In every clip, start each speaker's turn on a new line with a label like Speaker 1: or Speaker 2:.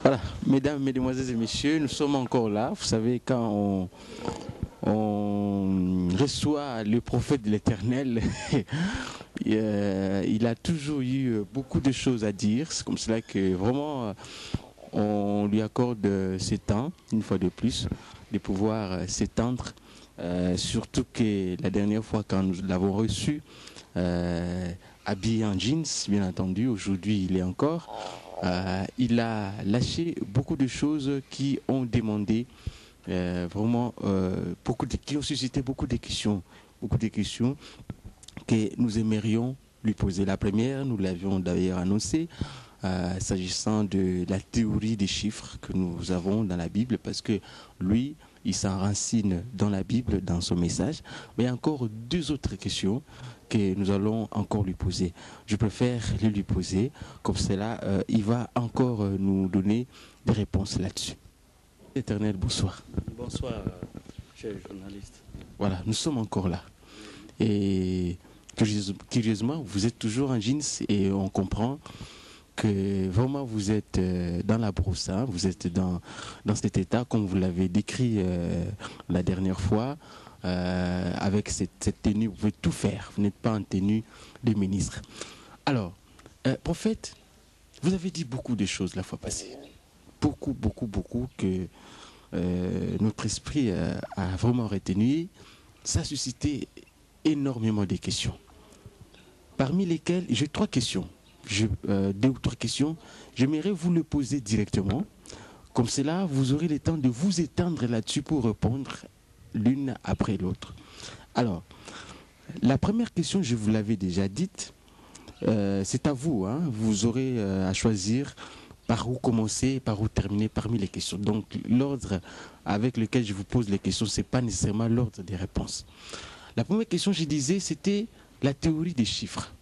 Speaker 1: Voilà, mesdames, mesdemoiselles et messieurs, nous sommes encore là. Vous savez, quand on reçoit le prophète de l'Éternel, il a toujours eu beaucoup de choses à dire. C'est comme cela que vraiment on lui accorde ce temps, une fois de plus, de pouvoir s'étendre. Surtout que la dernière fois, quand nous l'avons reçu, habillé en jeans, bien entendu, aujourd'hui il est encore. Il a lâché beaucoup de choses qui ont demandé vraiment qui ont suscité beaucoup de questions que nous aimerions lui poser. La première, nous l'avions d'ailleurs annoncé, s'agissant de la théorie des chiffres que nous avons dans la Bible, parce que lui, il s'enracine dans la Bible, dans son message. Mais il y a encore deux autres questions que nous allons encore lui poser. Je préfère les lui poser, comme cela, il va encore nous donner des réponses là-dessus. Éternel, bonsoir.
Speaker 2: Bonsoir, cher journaliste.
Speaker 1: Voilà, nous sommes encore là. Et curieusement, vous êtes toujours en jeans et on comprend que vraiment vous êtes dans la brousse, hein, vous êtes dans cet état, comme vous l'avez décrit la dernière fois, avec cette tenue, vous pouvez tout faire, vous n'êtes pas en tenue de ministre. Alors, prophète, vous avez dit beaucoup de choses la fois passée, beaucoup que notre esprit a vraiment retenu. Ça a suscité énormément de questions, parmi lesquelles j'ai trois questions. Deux ou trois questions, j'aimerais vous le poser directement. Comme cela, vous aurez le temps de vous étendre là-dessus pour répondre l'une après l'autre. Alors, la première question, je vous l'avais déjà dite, c'est à vous. Hein, vous aurez à choisir par où commencer, par où terminer parmi les questions. Donc, l'ordre avec lequel je vous pose les questions, ce n'est pas nécessairement l'ordre des réponses. La première question, je disais, c'était la théorie des chiffres.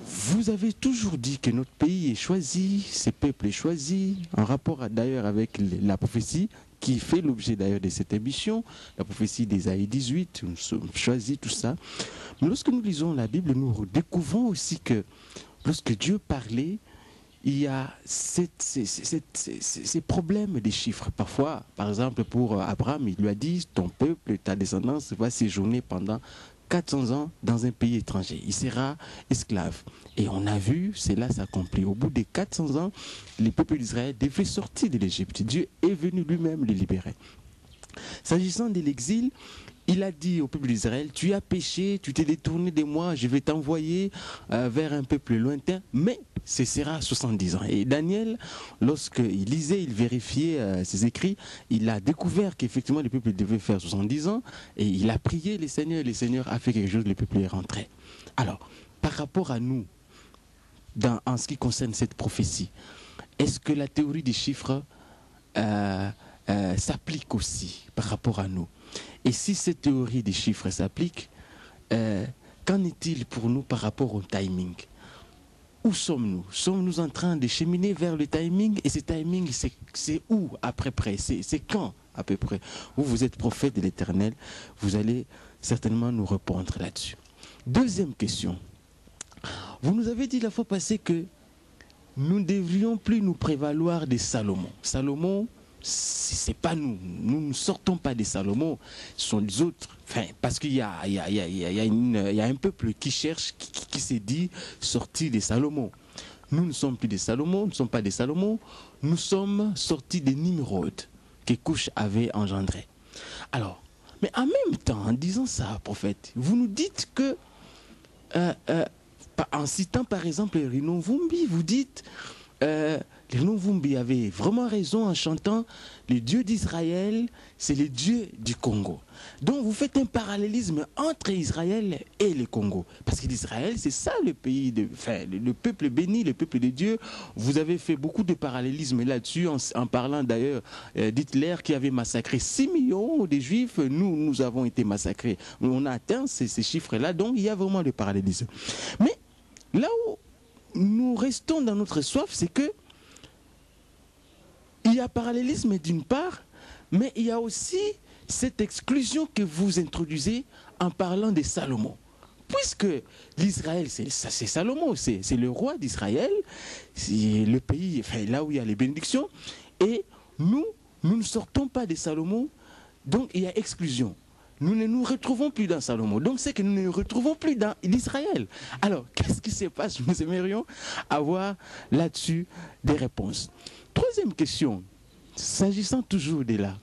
Speaker 1: Vous avez toujours dit que notre pays est choisi, ce peuple est choisi, en rapport d'ailleurs avec la prophétie qui fait l'objet d'ailleurs de cette émission, la prophétie d'Ésaïe 18, nous sommes choisis, tout ça. Mais lorsque nous lisons la Bible, nous découvrons aussi que lorsque Dieu parlait, il y a ces problèmes des chiffres. Parfois, par exemple, pour Abraham, il lui a dit, ton peuple, ta descendance va séjourner pendant 400 ans dans un pays étranger. Il sera esclave. Et on a vu, cela s'accomplit. Au bout de 400 ans, les peuples d'Israël devaient sortir de l'Égypte. Dieu est venu lui-même les libérer. S'agissant de l'exil, il a dit au peuple d'Israël, tu as péché, tu t'es détourné de moi, je vais t'envoyer vers un peuple lointain, mais ce sera 70 ans. Et Daniel, lorsqu'il lisait, il vérifiait ses écrits, il a découvert qu'effectivement le peuple devait faire 70 ans, et il a prié le Seigneur a fait quelque chose, le peuple est rentré. Alors, par rapport à nous, en ce qui concerne cette prophétie, est-ce que la théorie des chiffres s'applique aussi par rapport à nous? Et si cette théorie des chiffres s'applique, qu'en est-il pour nous par rapport au timing? Où sommes-nous? Sommes-nous en train de cheminer vers le timing? Et ce timing, c'est où à peu près? C'est quand à peu près? Vous êtes prophète de l'Éternel, vous allez certainement nous répondre là-dessus. Deuxième question. Vous nous avez dit la fois passée que nous ne devrions plus nous prévaloir de Salomon. Salomon, c'est pas nous. Nous ne sortons pas de Salomon. Ce sont les autres. Enfin, parce qu'il y a un peuple qui cherche, qui s'est dit sortir de Salomon. Nous ne sommes plus de Salomon, nous ne sommes pas de Salomon. Nous sommes sortis de Nimrod que Couche avait engendré. Alors, mais en même temps, en disant ça, prophète, vous nous dites que en citant par exemple Rino Vumbi, vous dites Rino Vumbi avait vraiment raison en chantant le Dieu d'Israël, c'est le Dieu du Congo. Donc vous faites un parallélisme entre Israël et le Congo. Parce que l'Israël, c'est ça le pays, le peuple béni, le peuple de Dieu. Vous avez fait beaucoup de parallélismes là-dessus en parlant d'ailleurs d'Hitler qui avait massacré 6 millions de Juifs. Nous avons été massacrés. On a atteint ces chiffres-là, donc il y a vraiment le parallélisme. Mais là où nous restons dans notre soif, c'est que il y a parallélisme d'une part, mais il y a aussi cette exclusion que vous introduisez en parlant de Salomon. puisque l'Israël, c'est Salomon, c'est le roi d'Israël, c'est le pays, enfin, là où il y a les bénédictions, et nous ne sortons pas de Salomon, donc il y a exclusion. Nous ne nous retrouvons plus dans Salomon. Donc c'est que nous ne nous retrouvons plus dans l'Israël. Alors, qu'est-ce qui se passe? Nous aimerions avoir là-dessus des réponses. Troisième question, s'agissant toujours de là.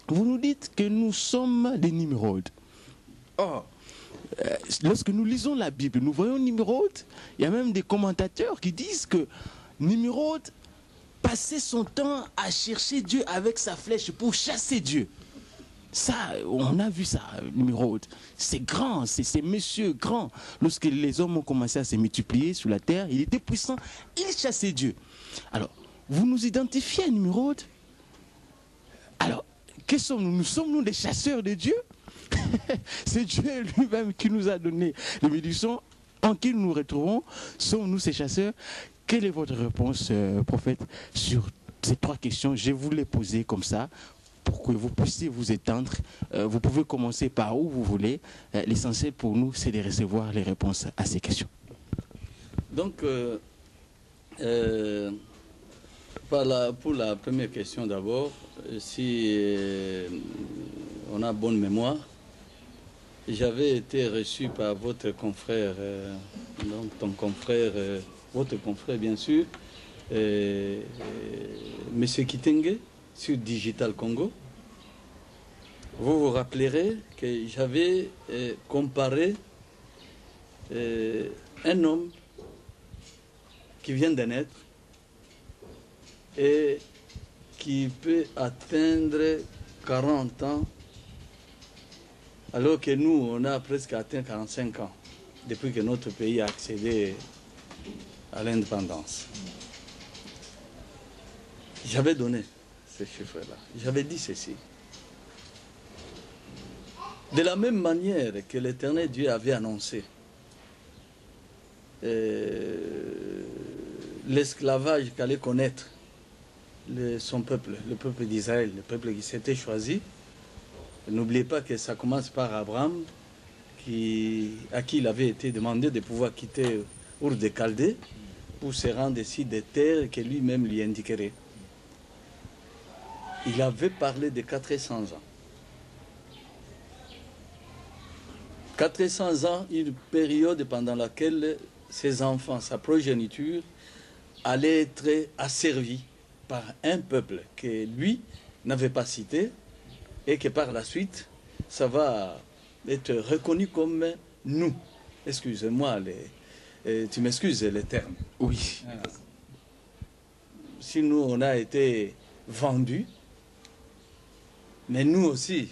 Speaker 1: Vous nous dites que nous sommes des Nimrod. Or, lorsque nous lisons la Bible, nous voyons Nimrod, il y a même des commentateurs qui disent que Nimrod passait son temps à chercher Dieu avec sa flèche pour chasser Dieu. Ça, on a vu ça, Nimrod. C'est grand, c'est monsieur grand. Lorsque les hommes ont commencé à se multiplier sur la terre, il était puissant, il chassait Dieu. Alors, vous nous identifiez à Nimrod? Alors, que sommes-nous? Nous sommes-nous des chasseurs de Dieu? C'est Dieu lui-même qui nous a donné les bénédictions en qui nous nous retrouvons. Sommes-nous ces chasseurs? Quelle est votre réponse, prophète, sur ces trois questions? Je vais vous les poser comme ça pour que vous puissiez vous étendre. Vous pouvez commencer par où vous voulez. L'essentiel pour nous, c'est de recevoir les réponses à ces questions.
Speaker 3: Donc, pour la première question d'abord, si on a bonne mémoire, j'avais été reçu par votre confrère, donc ton confrère, votre confrère bien sûr, M. Kitenge, sur Digital Congo. Vous vous rappellerez que j'avais comparé un homme qui vient de naître et qui peut atteindre 40 ans, alors que nous, on a presque atteint 45 ans, depuis que notre pays a accédé à l'indépendance. J'avais donné ces chiffres-là. J'avais dit ceci. De la même manière que l'Éternel Dieu avait annoncé l'esclavage qu'allait connaître son peuple, le peuple d'Israël, le peuple qui s'était choisi. N'oubliez pas que ça commence par Abraham, à qui il avait été demandé de pouvoir quitter Ur de Chaldée pour se rendre ici des terres que lui-même lui indiquerait. Il avait parlé de 400 ans. 400 ans, une période pendant laquelle ses enfants, sa progéniture, allaient être asservis par un peuple que lui n'avait pas cité et que par la suite, ça va être reconnu comme nous. Excusez-moi, tu m'excuses les termes.
Speaker 1: Oui.
Speaker 3: Si nous, on a été vendus, mais nous aussi,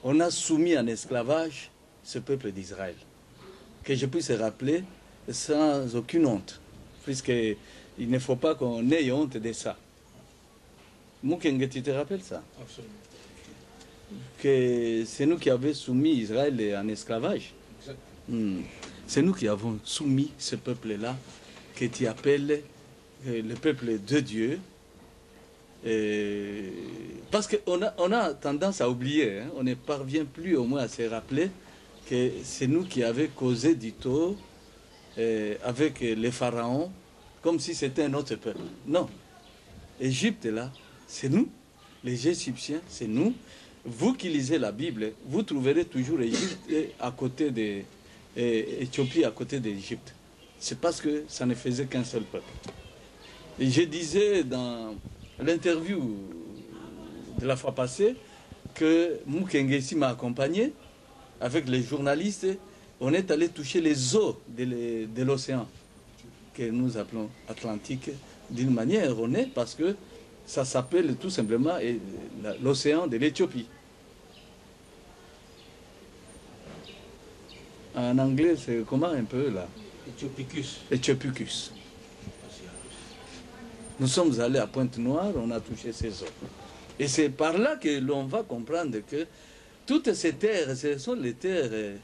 Speaker 3: on a soumis en esclavage ce peuple d'Israël. Que je puisse rappeler sans aucune honte, puisqu'il ne faut pas qu'on ait honte de ça. Moukenge, tu te rappelles ça?
Speaker 4: Absolument.
Speaker 3: Que c'est nous qui avons soumis Israël en esclavage. C'est nous qui avons soumis ce peuple-là, que tu appelles le peuple de Dieu. Parce qu'on a tendance à oublier, hein, on ne parvient plus au moins à se rappeler que c'est nous qui avons causé du tort avec les pharaons, comme si c'était un autre peuple. Non. Égypte, là, c'est nous. Les Égyptiens, c'est nous. Vous qui lisez la Bible, vous trouverez toujours Égypte à côté de Éthiopie à côté d'Égypte. C'est parce que ça ne faisait qu'un seul peuple. Et je disais dans l'interview de la fois passée que Moukengesi m'a accompagné avec les journalistes. On est allé toucher les eaux de l'océan que nous appelons Atlantique d'une manière erronée parce que ça s'appelle tout simplement l'océan de l'Éthiopie. En anglais, c'est comment un peu là?
Speaker 4: Ethiopicus.
Speaker 3: Ethiopicus. Nous sommes allés à Pointe-Noire, on a touché ces eaux. Et c'est par là que l'on va comprendre que toutes ces terres, ce sont les terres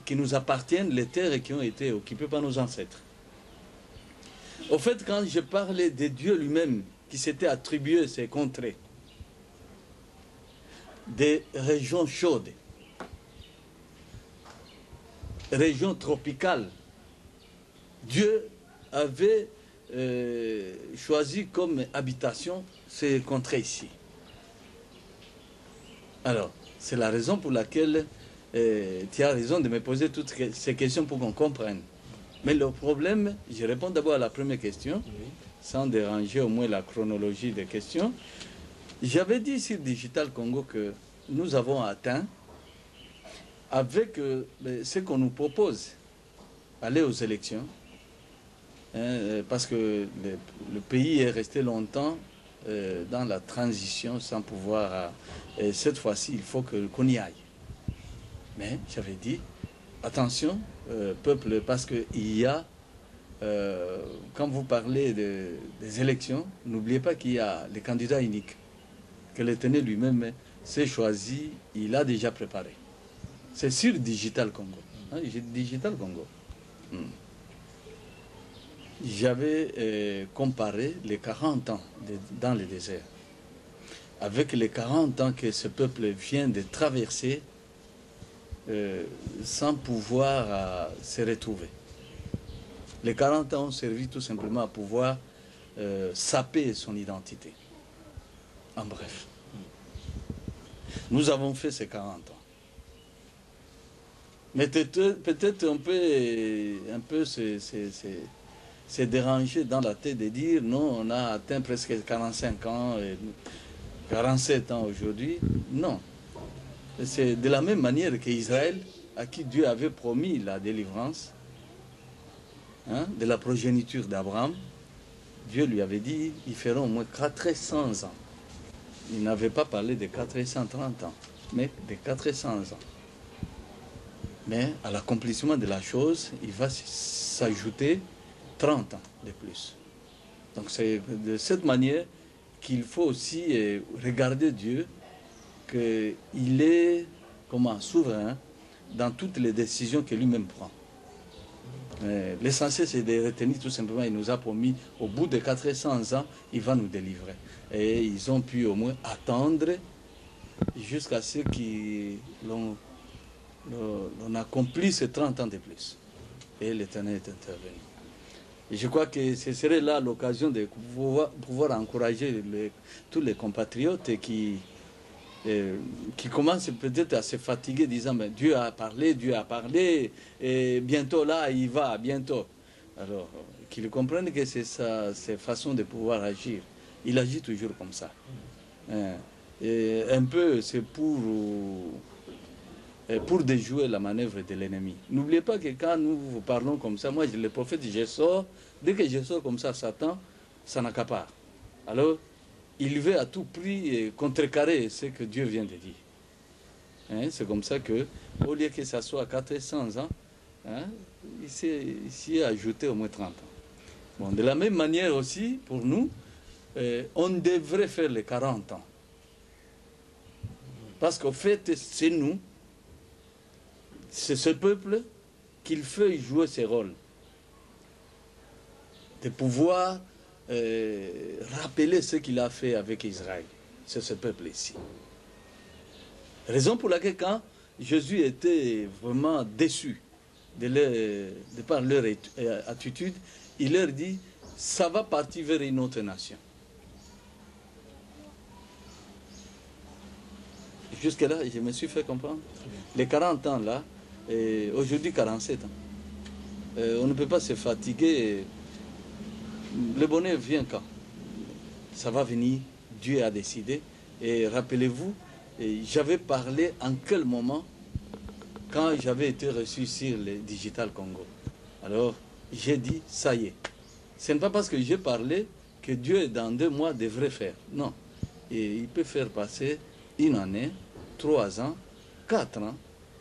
Speaker 3: qui nous appartiennent, les terres qui ont été occupées par nos ancêtres. Au fait, quand je parlais de Dieu lui-même, qui s'était attribué ces contrées, des régions chaudes, région tropicale. Dieu avait choisi comme habitation ces contrées ici. Alors, c'est la raison pour laquelle tu as raison de me poser toutes ces questions pour qu'on comprenne. Mais le problème, je réponds d'abord à la première question, sans déranger au moins la chronologie des questions. J'avais dit sur Digital Congo que nous avons atteint, avec ce qu'on nous propose, aller aux élections, parce que le pays est resté longtemps dans la transition sans pouvoir... cette fois-ci, il faut qu'on y aille. Mais j'avais dit, attention, peuple, parce qu'il y a, quand vous parlez des élections, n'oubliez pas qu'il y a les candidats uniques, que le tenait lui-même s'est choisi, il a déjà préparé. C'est sur Digital Congo. Hein, Digital Congo. J'avais comparé les 40 ans dans le désert avec les 40 ans que ce peuple vient de traverser sans pouvoir se retrouver. Les 40 ans ont servi tout simplement à pouvoir saper son identité. En bref, nous avons fait ces 40 ans. Mais peut-être on peut un peu se déranger dans la tête de dire non, on a atteint presque 45 ans, 47 ans aujourd'hui. Non. C'est de la même manière qu'Israël, à qui Dieu avait promis la délivrance, de la progéniture d'Abraham, Dieu lui avait dit ils feront au moins 400 ans. Il n'avait pas parlé de 430 ans, mais de 400 ans. Mais à l'accomplissement de la chose, il va s'ajouter 30 ans de plus. Donc c'est de cette manière qu'il faut aussi regarder Dieu, qu'il est souverain dans toutes les décisions que lui-même prend. L'essentiel, c'est de retenir tout simplement, il nous a promis, au bout de 400 ans, il va nous délivrer. Et ils ont pu au moins attendre jusqu'à ce qu'on accomplisse ces 30 ans de plus. Et l'Éternel est intervenu. Et je crois que ce serait là l'occasion de pouvoir encourager tous les compatriotes qui commencent peut-être à se fatiguer, disant mais Dieu a parlé, et bientôt là, il va, bientôt. Alors, qu'ils comprennent que c'est sa façon de pouvoir agir. Il agit toujours comme ça. Et un peu, c'est pour déjouer la manœuvre de l'ennemi. N'oubliez pas que quand nous vous parlons comme ça, moi, le prophète, je sors, dès que je sors comme ça, Satan, ça n'accapare. Alors, il veut à tout prix contrecarrer ce que Dieu vient de dire. C'est comme ça que, au lieu que ça soit 400 ans, il s'y est ajouté au moins 30 ans. Bon, de la même manière aussi, pour nous, on devrait faire les 40 ans. Parce qu'au fait, c'est nous, c'est ce peuple qu'il fait jouer ses rôles. De pouvoir rappeler ce qu'il a fait avec Israël. C'est ce peuple ici. Raison pour laquelle quand Jésus était vraiment déçu de par leur attitude, il leur dit, ça va partir vers une autre nation. Jusque-là, je me suis fait comprendre. Les 40 ans là, aujourd'hui 47 ans. On ne peut pas se fatiguer. Le bonheur vient quand? Ça va venir, Dieu a décidé. Et rappelez-vous, j'avais parlé en quel moment quand j'avais été reçu sur le Digital Congo. Alors, j'ai dit, ça y est. Ce n'est pas parce que j'ai parlé que Dieu, dans 2 mois, devrait faire. Non. Et il peut faire passer 1 année, 3 ans, 4 ans,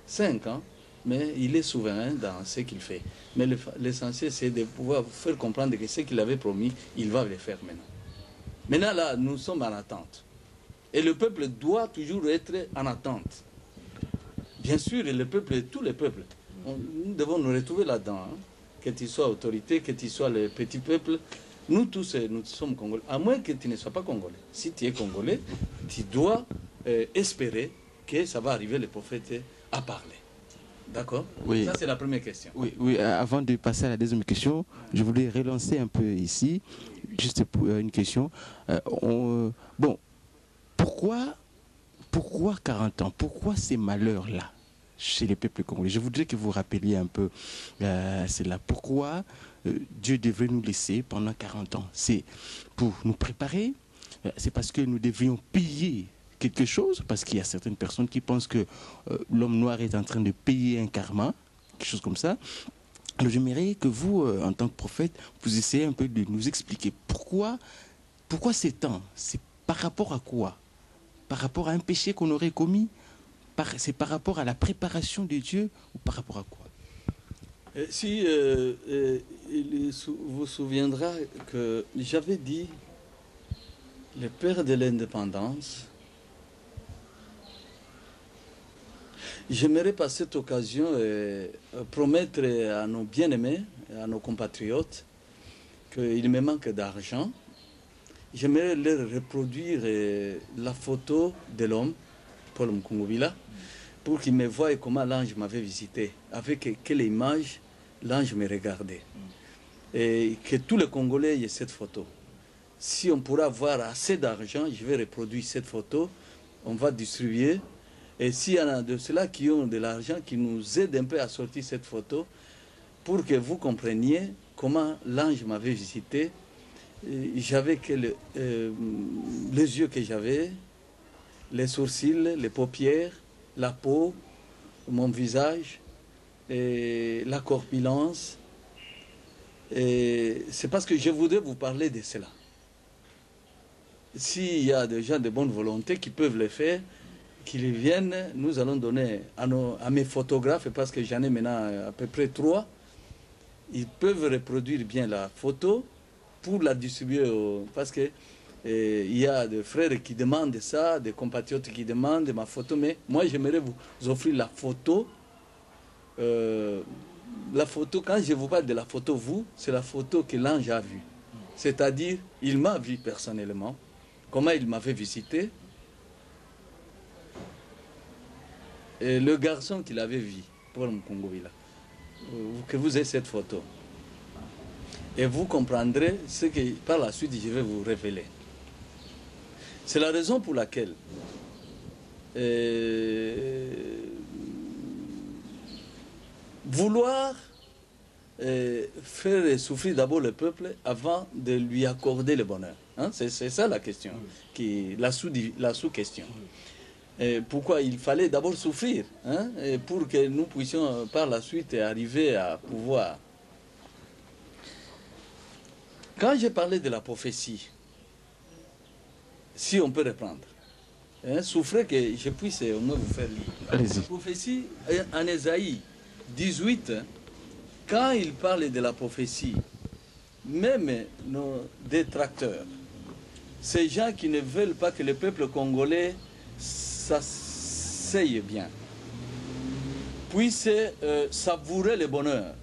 Speaker 3: 5 ans, mais il est souverain dans ce qu'il fait. Mais l'essentiel, c'est de pouvoir vous faire comprendre que ce qu'il avait promis, il va le faire maintenant. Maintenant, là, nous sommes en attente. Et le peuple doit toujours être en attente. Bien sûr, le peuple, tous les peuples, nous devons nous retrouver là-dedans. Que tu sois autorité, que tu sois le petit peuple, nous tous, nous sommes Congolais. À moins que tu ne sois pas Congolais. Si tu es Congolais, tu dois espérer que ça va arriver, le prophète, à parler. D'accord.
Speaker 1: Oui.
Speaker 3: Ça, c'est la première question.
Speaker 1: Oui, oui, avant de passer à la deuxième question, je voulais relancer un peu ici, juste pour une question. Bon, pourquoi 40 ans? Pourquoi ces malheurs-là chez les peuples congolais? Je voudrais que vous rappeliez un peu cela. Pourquoi Dieu devrait nous laisser pendant 40 ans? C'est pour nous préparer? C'est parce que nous devrions payer quelque chose? Parce qu'il y a certaines personnes qui pensent que l'homme noir est en train de payer un karma, quelque chose comme ça. Alors j'aimerais que vous, en tant que prophète, vous essayez un peu de nous expliquer pourquoi ces temps? C'est par rapport à quoi? Par rapport à un péché qu'on aurait commis? C'est par rapport à la préparation de Dieu ou par rapport à quoi?
Speaker 3: Si il vous souviendra que j'avais dit le père de l'indépendance, j'aimerais par cette occasion promettre à nos bien-aimés, à nos compatriotes, qu'il me manque d'argent. J'aimerais leur reproduire la photo de l'homme, Paul Mukungubila, pour qu'ils me voient comment l'ange m'avait visité, avec quelle image l'ange me regardait. Et que tous les Congolais aient cette photo. Si on pourra avoir assez d'argent, je vais reproduire cette photo, on va distribuer. Et s'il y en a de ceux-là qui ont de l'argent, qui nous aident un peu à sortir cette photo, pour que vous compreniez comment l'ange m'avait visité. J'avais que les yeux que j'avais, les sourcils, les paupières, la peau, mon visage, et la corpulence. C'est parce que je voudrais vous parler de cela. S'il y a des gens de bonne volonté qui peuvent le faire, qu'ils viennent, nous allons donner à mes photographes, parce que j'en ai maintenant à peu près 3, ils peuvent reproduire bien la photo pour la distribuer, parce que il y a des frères qui demandent ça, des compatriotes qui demandent ma photo, mais moi j'aimerais vous offrir la photo. La photo, quand je vous parle de la photo, c'est la photo que l'ange a vue. C'est-à-dire, il m'a vu personnellement, comment il m'avait visité, et le garçon qu'il avait vu, Paul Mukungubila, que vous ayez cette photo. Et vous comprendrez ce que par la suite je vais vous révéler. C'est la raison pour laquelle vouloir faire souffrir d'abord le peuple avant de lui accorder le bonheur. Hein? C'est ça la question, la sous-question. Pourquoi il fallait d'abord souffrir, hein? Pour que nous puissions par la suite arriver à pouvoir. Quand j'ai parlé de la prophétie, si on peut reprendre, hein, souffrez que je puisse au moins vous faire lire.
Speaker 1: Allez-y.
Speaker 3: La prophétie, en Ésaïe 18, quand il parle de la prophétie, même nos détracteurs, ces gens qui ne veulent pas que le peuple congolais s'asseye bien, puisse savourer le bonheur.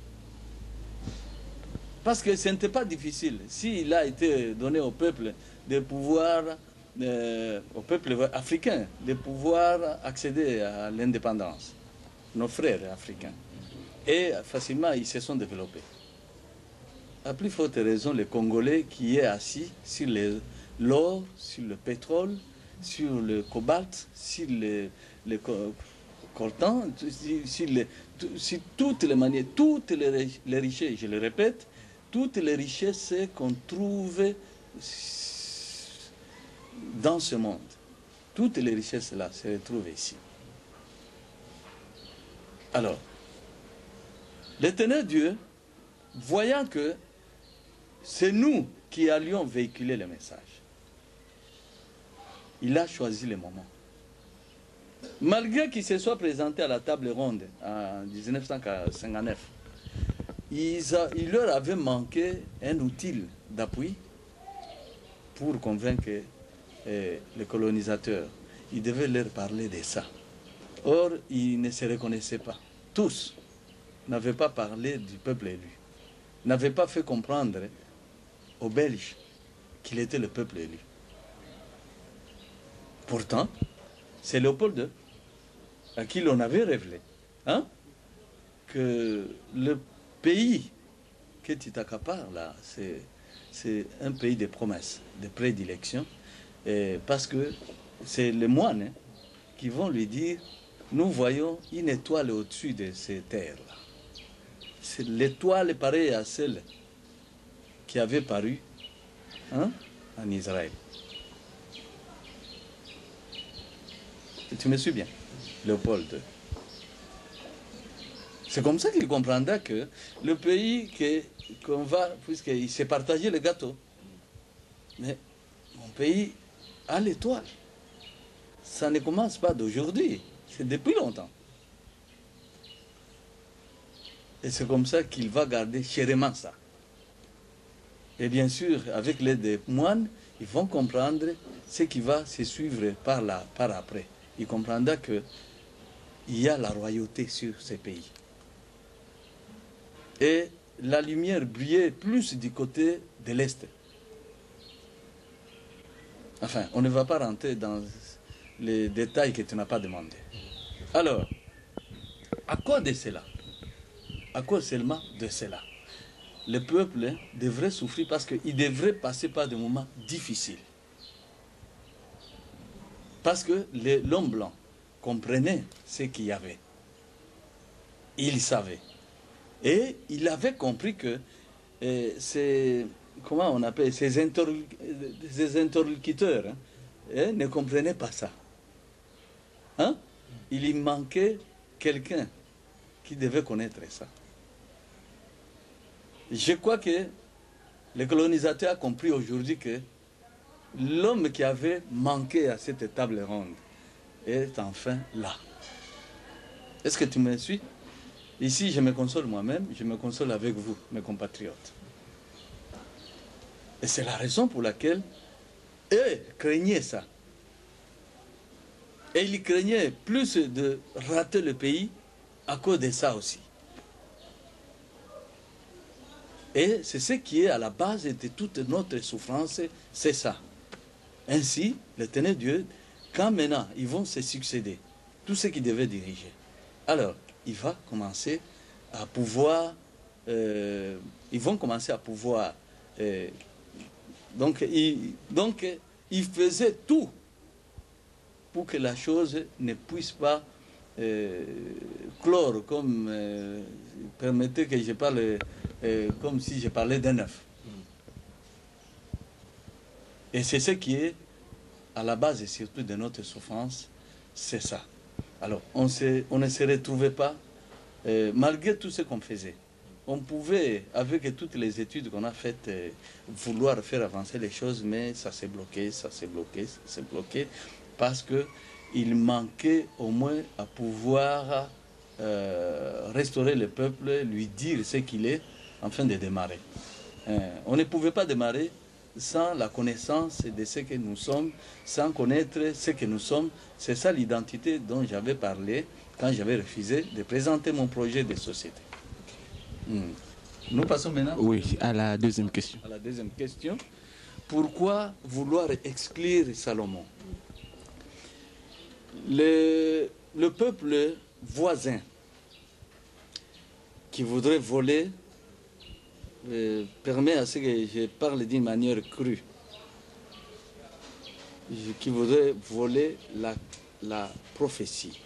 Speaker 3: Parce que ce n'était pas difficile. S'il a été donné au peuple de pouvoir, au peuple africain, de pouvoir accéder à l'indépendance, nos frères africains. Et facilement, ils se sont développés. À plus forte raison, les Congolais qui est assis sur l'or, sur le pétrole, sur le cobalt, sur le coltan, sur toutes les manières, toutes les richesses, je le répète, toutes les richesses qu'on trouve dans ce monde, toutes les richesses-là se retrouvent ici. Alors, l'Éternel Dieu, voyant que c'est nous qui allions véhiculer le message, il a choisi le moment. Malgré qu'il se soit présenté à la table ronde en 1959, il leur avait manqué un outil d'appui pour convaincre les colonisateurs. Ils devaient leur parler de ça. Or, ils ne se reconnaissaient pas. Tous n'avaient pas parlé du peuple élu. N'avaient pas fait comprendre aux Belges qu'il était le peuple élu. Pourtant, c'est Léopold II à qui l'on avait révélé. Hein? que le pays que tu t'accapares là, c'est un pays de promesses, de prédilection, parce que c'est les moines hein, qui vont lui dire, nous voyons une étoile au-dessus de ces terres-là. C'est l'étoile pareille à celle qui avait paru hein, en Israël. Et tu me suis bien, Léopold. C'est comme ça qu'il comprendra que le pays qu'on va, puisqu'il s'est partagé le gâteau, mais mon pays a l'étoile. Ça ne commence pas d'aujourd'hui, c'est depuis longtemps. Et c'est comme ça qu'il va garder chèrement ça. Et bien sûr, avec l'aide des moines, ils vont comprendre ce qui va se suivre par après. Il comprendra qu'il y a la royauté sur ces pays. Et la lumière brillait plus du côté de l'Est. Enfin, on ne va pas rentrer dans les détails que tu n'as pas demandé. Alors, à quoi de cela? À quoi seulement de cela? Le peuple devrait souffrir parce qu'il devrait passer par des moments difficiles. Parce que l'homme blanc comprenait ce qu'il y avait. Il savait. Et il avait compris que comment on appelle, ces interlocuteurs hein, ne comprenaient pas ça. Hein? Il y manquait quelqu'un qui devait connaître ça. Je crois que le colonisateur a compris aujourd'hui que l'homme qui avait manqué à cette table ronde est enfin là. Est-ce que tu me suis? Ici, je me console moi-même, je me console avec vous, mes compatriotes. Et c'est la raison pour laquelle eux craignaient ça. Et ils craignaient plus de rater le pays à cause de ça aussi. Et c'est ce qui est à la base de toute notre souffrance, c'est ça. Ainsi, l'Éternel Dieu, quand maintenant ils vont se succéder, tous ceux qui devaient diriger, alors il va commencer à pouvoir, ils vont commencer à pouvoir, donc il faisait tout pour que la chose ne puisse pas clore, comme, permettez que je parle comme si je parlais d'un œuf. Et c'est ce qui est à la base et surtout de notre souffrance, c'est ça. Alors, on ne se retrouvait pas, malgré tout ce qu'on faisait. On pouvait, avec toutes les études qu'on a faites, vouloir faire avancer les choses, mais ça s'est bloqué, ça s'est bloqué, ça s'est bloqué, parce qu'il manquait au moins à pouvoir restaurer le peuple, lui dire ce qu'il est, afin de démarrer. On ne pouvait pas démarrer sans la connaissance de ce que nous sommes, sans connaître ce que nous sommes. C'est ça l'identité dont j'avais parlé quand j'avais refusé de présenter mon projet de société. Nous passons maintenant
Speaker 1: à la deuxième question.
Speaker 3: À la deuxième question. Pourquoi vouloir exclure Salomon? Le peuple voisin qui voudrait voler permet à ce que je parle d'une manière crue, qui voudrait voler la prophétie,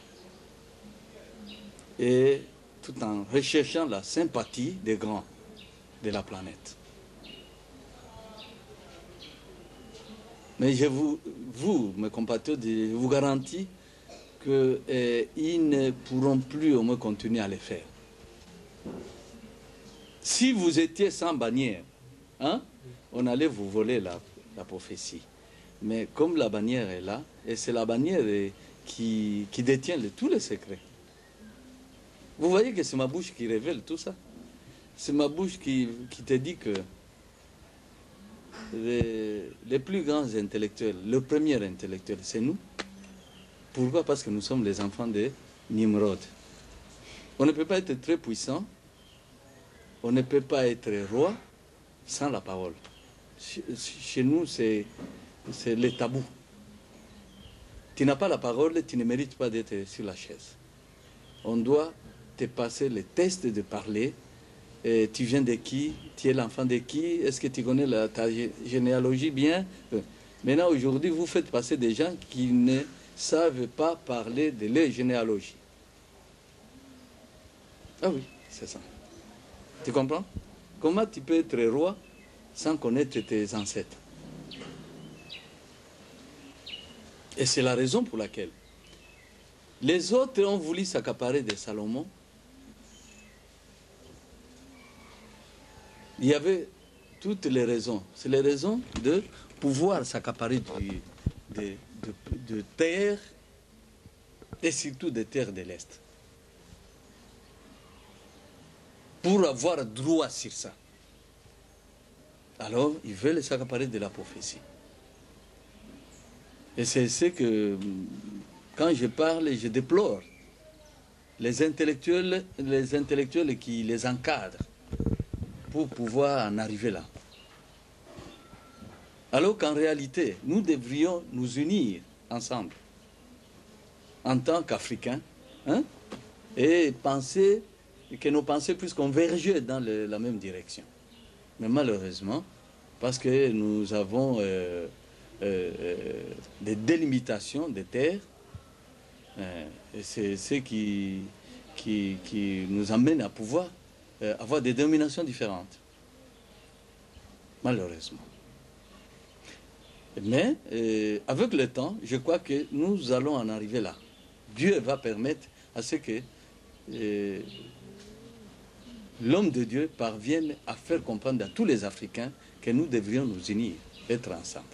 Speaker 3: et tout en recherchant la sympathie des grands de la planète. Mais vous, mes compatriotes, je vous garantis qu'ils ne pourront plus au moins continuer à le faire. Si vous étiez sans bannière, hein, on allait vous voler la prophétie. Mais comme la bannière est là, et c'est la bannière qui détient tous les secrets. Vous voyez que c'est ma bouche qui révèle tout ça. C'est ma bouche qui te dit que les plus grands intellectuels, le premier intellectuel, c'est nous. Pourquoi? Parce que nous sommes les enfants de Nimrod. On ne peut pas être très puissant, on ne peut pas être roi sans la parole. Chez nous, c'est le tabou. Tu n'as pas la parole, tu ne mérites pas d'être sur la chaise. On doit te passer les tests de parler. Et tu viens de qui? Tu es l'enfant de qui? Est-ce que tu connais ta généalogie bien? Maintenant, aujourd'hui, vous faites passer des gens qui ne savent pas parler de leur généalogie. Ah oui, c'est ça. Tu comprends? Comment tu peux être roi sans connaître tes ancêtres? Et c'est la raison pour laquelle les autres ont voulu s'accaparer de Salomon. Il y avait toutes les raisons. C'est les raisons de pouvoir s'accaparer de terres, et surtout des terres de l'Est. Pour avoir droit sur ça. Alors, ils veulent s'accaparer de la prophétie. Et c'est ce que, quand je parle, je déplore les intellectuels qui les encadrent pour pouvoir en arriver là. Alors qu'en réalité, nous devrions nous unir ensemble, en tant qu'Africains, hein, et penser que nos pensées puissent converger dans la même direction. Mais malheureusement, parce que nous avons des délimitations des terres, et c'est ce qui nous amène à pouvoir avoir des dominations différentes. Malheureusement. Mais avec le temps, je crois que nous allons en arriver là. Dieu va permettre à ce que l'homme de Dieu parvienne à faire comprendre à tous les Africains que nous devrions nous unir, être ensemble.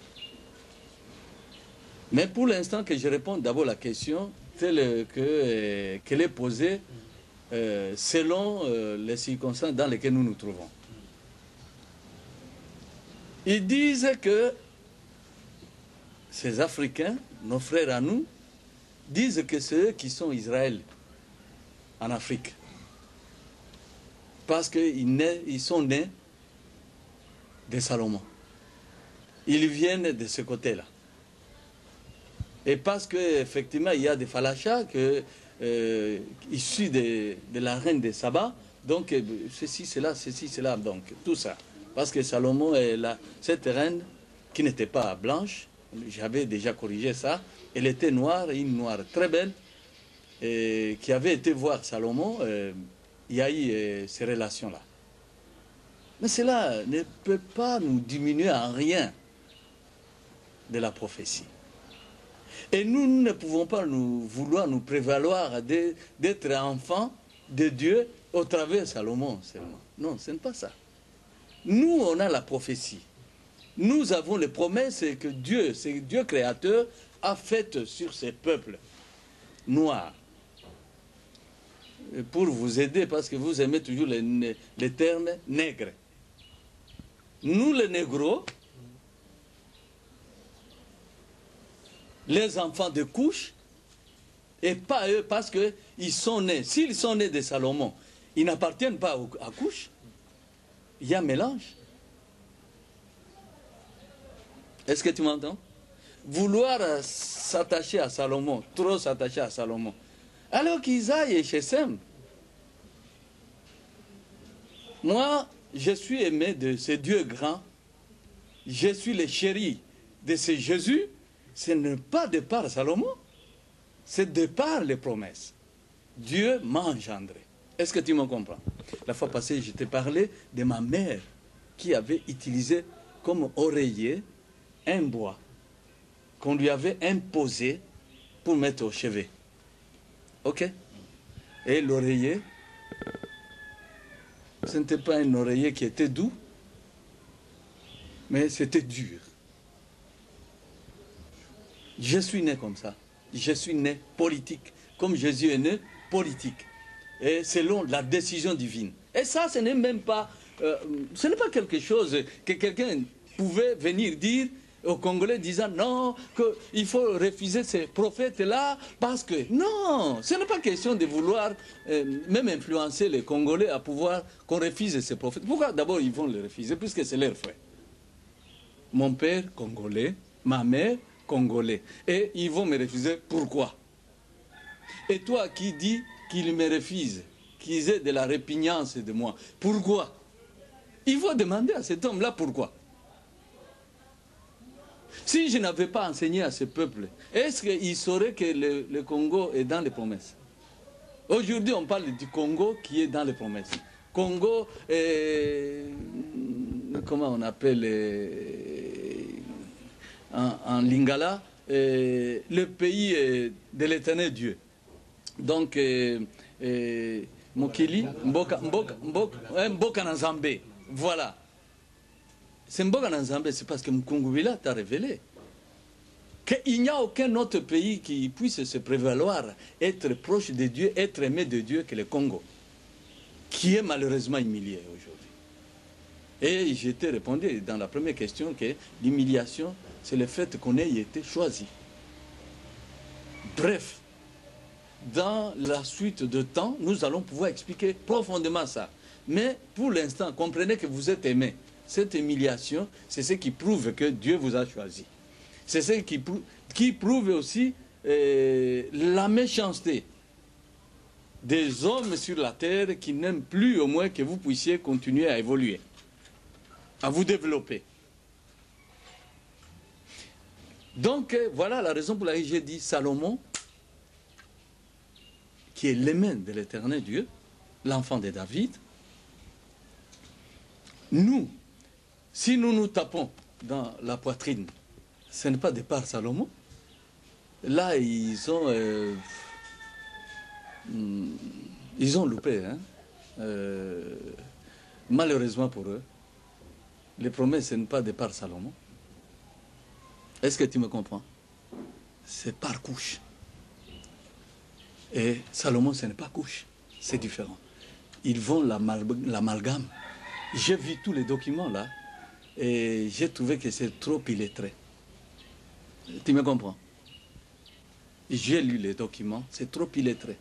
Speaker 3: Mais pour l'instant, que je réponde d'abord à la question telle qu'elle est posée selon les circonstances dans lesquelles nous nous trouvons. Ils disent que ces Africains, nos frères à nous, disent que c'est eux qui sont Israël en Afrique. Parce qu'ils sont nés de Salomon. Ils viennent de ce côté-là. Et parce qu'effectivement, il y a des Falachas issus de la reine de Saba, donc ceci, cela, donc tout ça. Parce que Salomon est là, cette reine qui n'était pas blanche, j'avais déjà corrigé ça, elle était noire, une noire très belle, et qui avait été voir Salomon, il y a eu ces relations-là. Mais cela ne peut pas nous diminuer en rien de la prophétie. Et nous ne pouvons pas vouloir nous prévaloir d'être enfants de Dieu au travers de Salomon seulement. Non, ce n'est pas ça. Nous, on a la prophétie. Nous avons les promesses que Dieu, c'est Dieu créateur, a faites sur ces peuples noirs. Et pour vous aider, parce que vous aimez toujours les termes nègres. Nous, les négros, les enfants de couche, et pas eux, parce qu'ils sont nés. S'ils sont nés de Salomon, ils n'appartiennent pas à couche. Il y a un mélange. Est-ce que tu m'entends? Vouloir s'attacher à Salomon, trop s'attacher à Salomon, alors qu'ils aillent chez Sem. Moi, je suis aimé de ce Dieu grand. Je suis le chéri de ce Jésus. Ce n'est pas de par Salomon, c'est de par les promesses. Dieu m'a engendré. Est-ce que tu me comprends? La fois passée, je t'ai parlé de ma mère qui avait utilisé comme oreiller un bois qu'on lui avait imposé pour mettre au chevet. Ok? Et l'oreiller, ce n'était pas un oreiller qui était doux, mais c'était dur. Je suis né comme ça. Je suis né politique. Comme Jésus est né politique. Et selon la décision divine. Et ça, ce n'est même pas... ce n'est pas quelque chose que quelqu'un pouvait venir dire aux Congolais disant non, qu'il faut refuser ces prophètes-là parce que... Non, ce n'est pas question de vouloir même influencer les Congolais à pouvoir qu'on refuse ces prophètes. Pourquoi d'abord ils vont les refuser puisque c'est leur frère? Mon père congolais, ma mère congolais. Et ils vont me refuser. Pourquoi? Et toi qui dis qu'ils me refusent, qu'ils aient de la répugnance de moi. Pourquoi? Il faut demander à cet homme-là pourquoi. Si je n'avais pas enseigné à ce peuple, est-ce qu'il saurait que le Congo est dans les promesses? Aujourd'hui, on parle du Congo qui est dans les promesses. Congo, comment on appelle en lingala, le pays de l'éternel Dieu. Donc, Mokili, Mboka Nzambe. Voilà. C'est Mboka Nzambe, c'est parce que Mkungubila t'a révélé qu'il n'y a aucun autre pays qui puisse se prévaloir, être proche de Dieu, être aimé de Dieu que le Congo, qui est malheureusement humilié aujourd'hui. Et je t'ai répondu dans la première question que l'humiliation, c'est le fait qu'on ait été choisi. Bref, dans la suite de temps, nous allons pouvoir expliquer profondément ça. Mais pour l'instant, comprenez que vous êtes aimé. Cette humiliation, c'est ce qui prouve que Dieu vous a choisi. C'est ce qui prouve aussi la méchanceté des hommes sur la terre qui n'aiment plus au moins que vous puissiez continuer à évoluer, à vous développer. Donc voilà la raison pour laquelle j'ai dit Salomon, qui est l'aimant de l'éternel Dieu, l'enfant de David. Nous, si nous nous tapons dans la poitrine, ce n'est pas de par Salomon. Là, ils ont loupé. Hein? Malheureusement pour eux, les promesses, ce n'est pas de par Salomon. Est-ce que tu me comprends? C'est par couche. Et Salomon, ce n'est pas couche. C'est différent. Ils vont l'amalgame. J'ai vu tous les documents là et j'ai trouvé que c'est trop illettré. Tu me comprends? J'ai lu les documents, c'est trop illettré.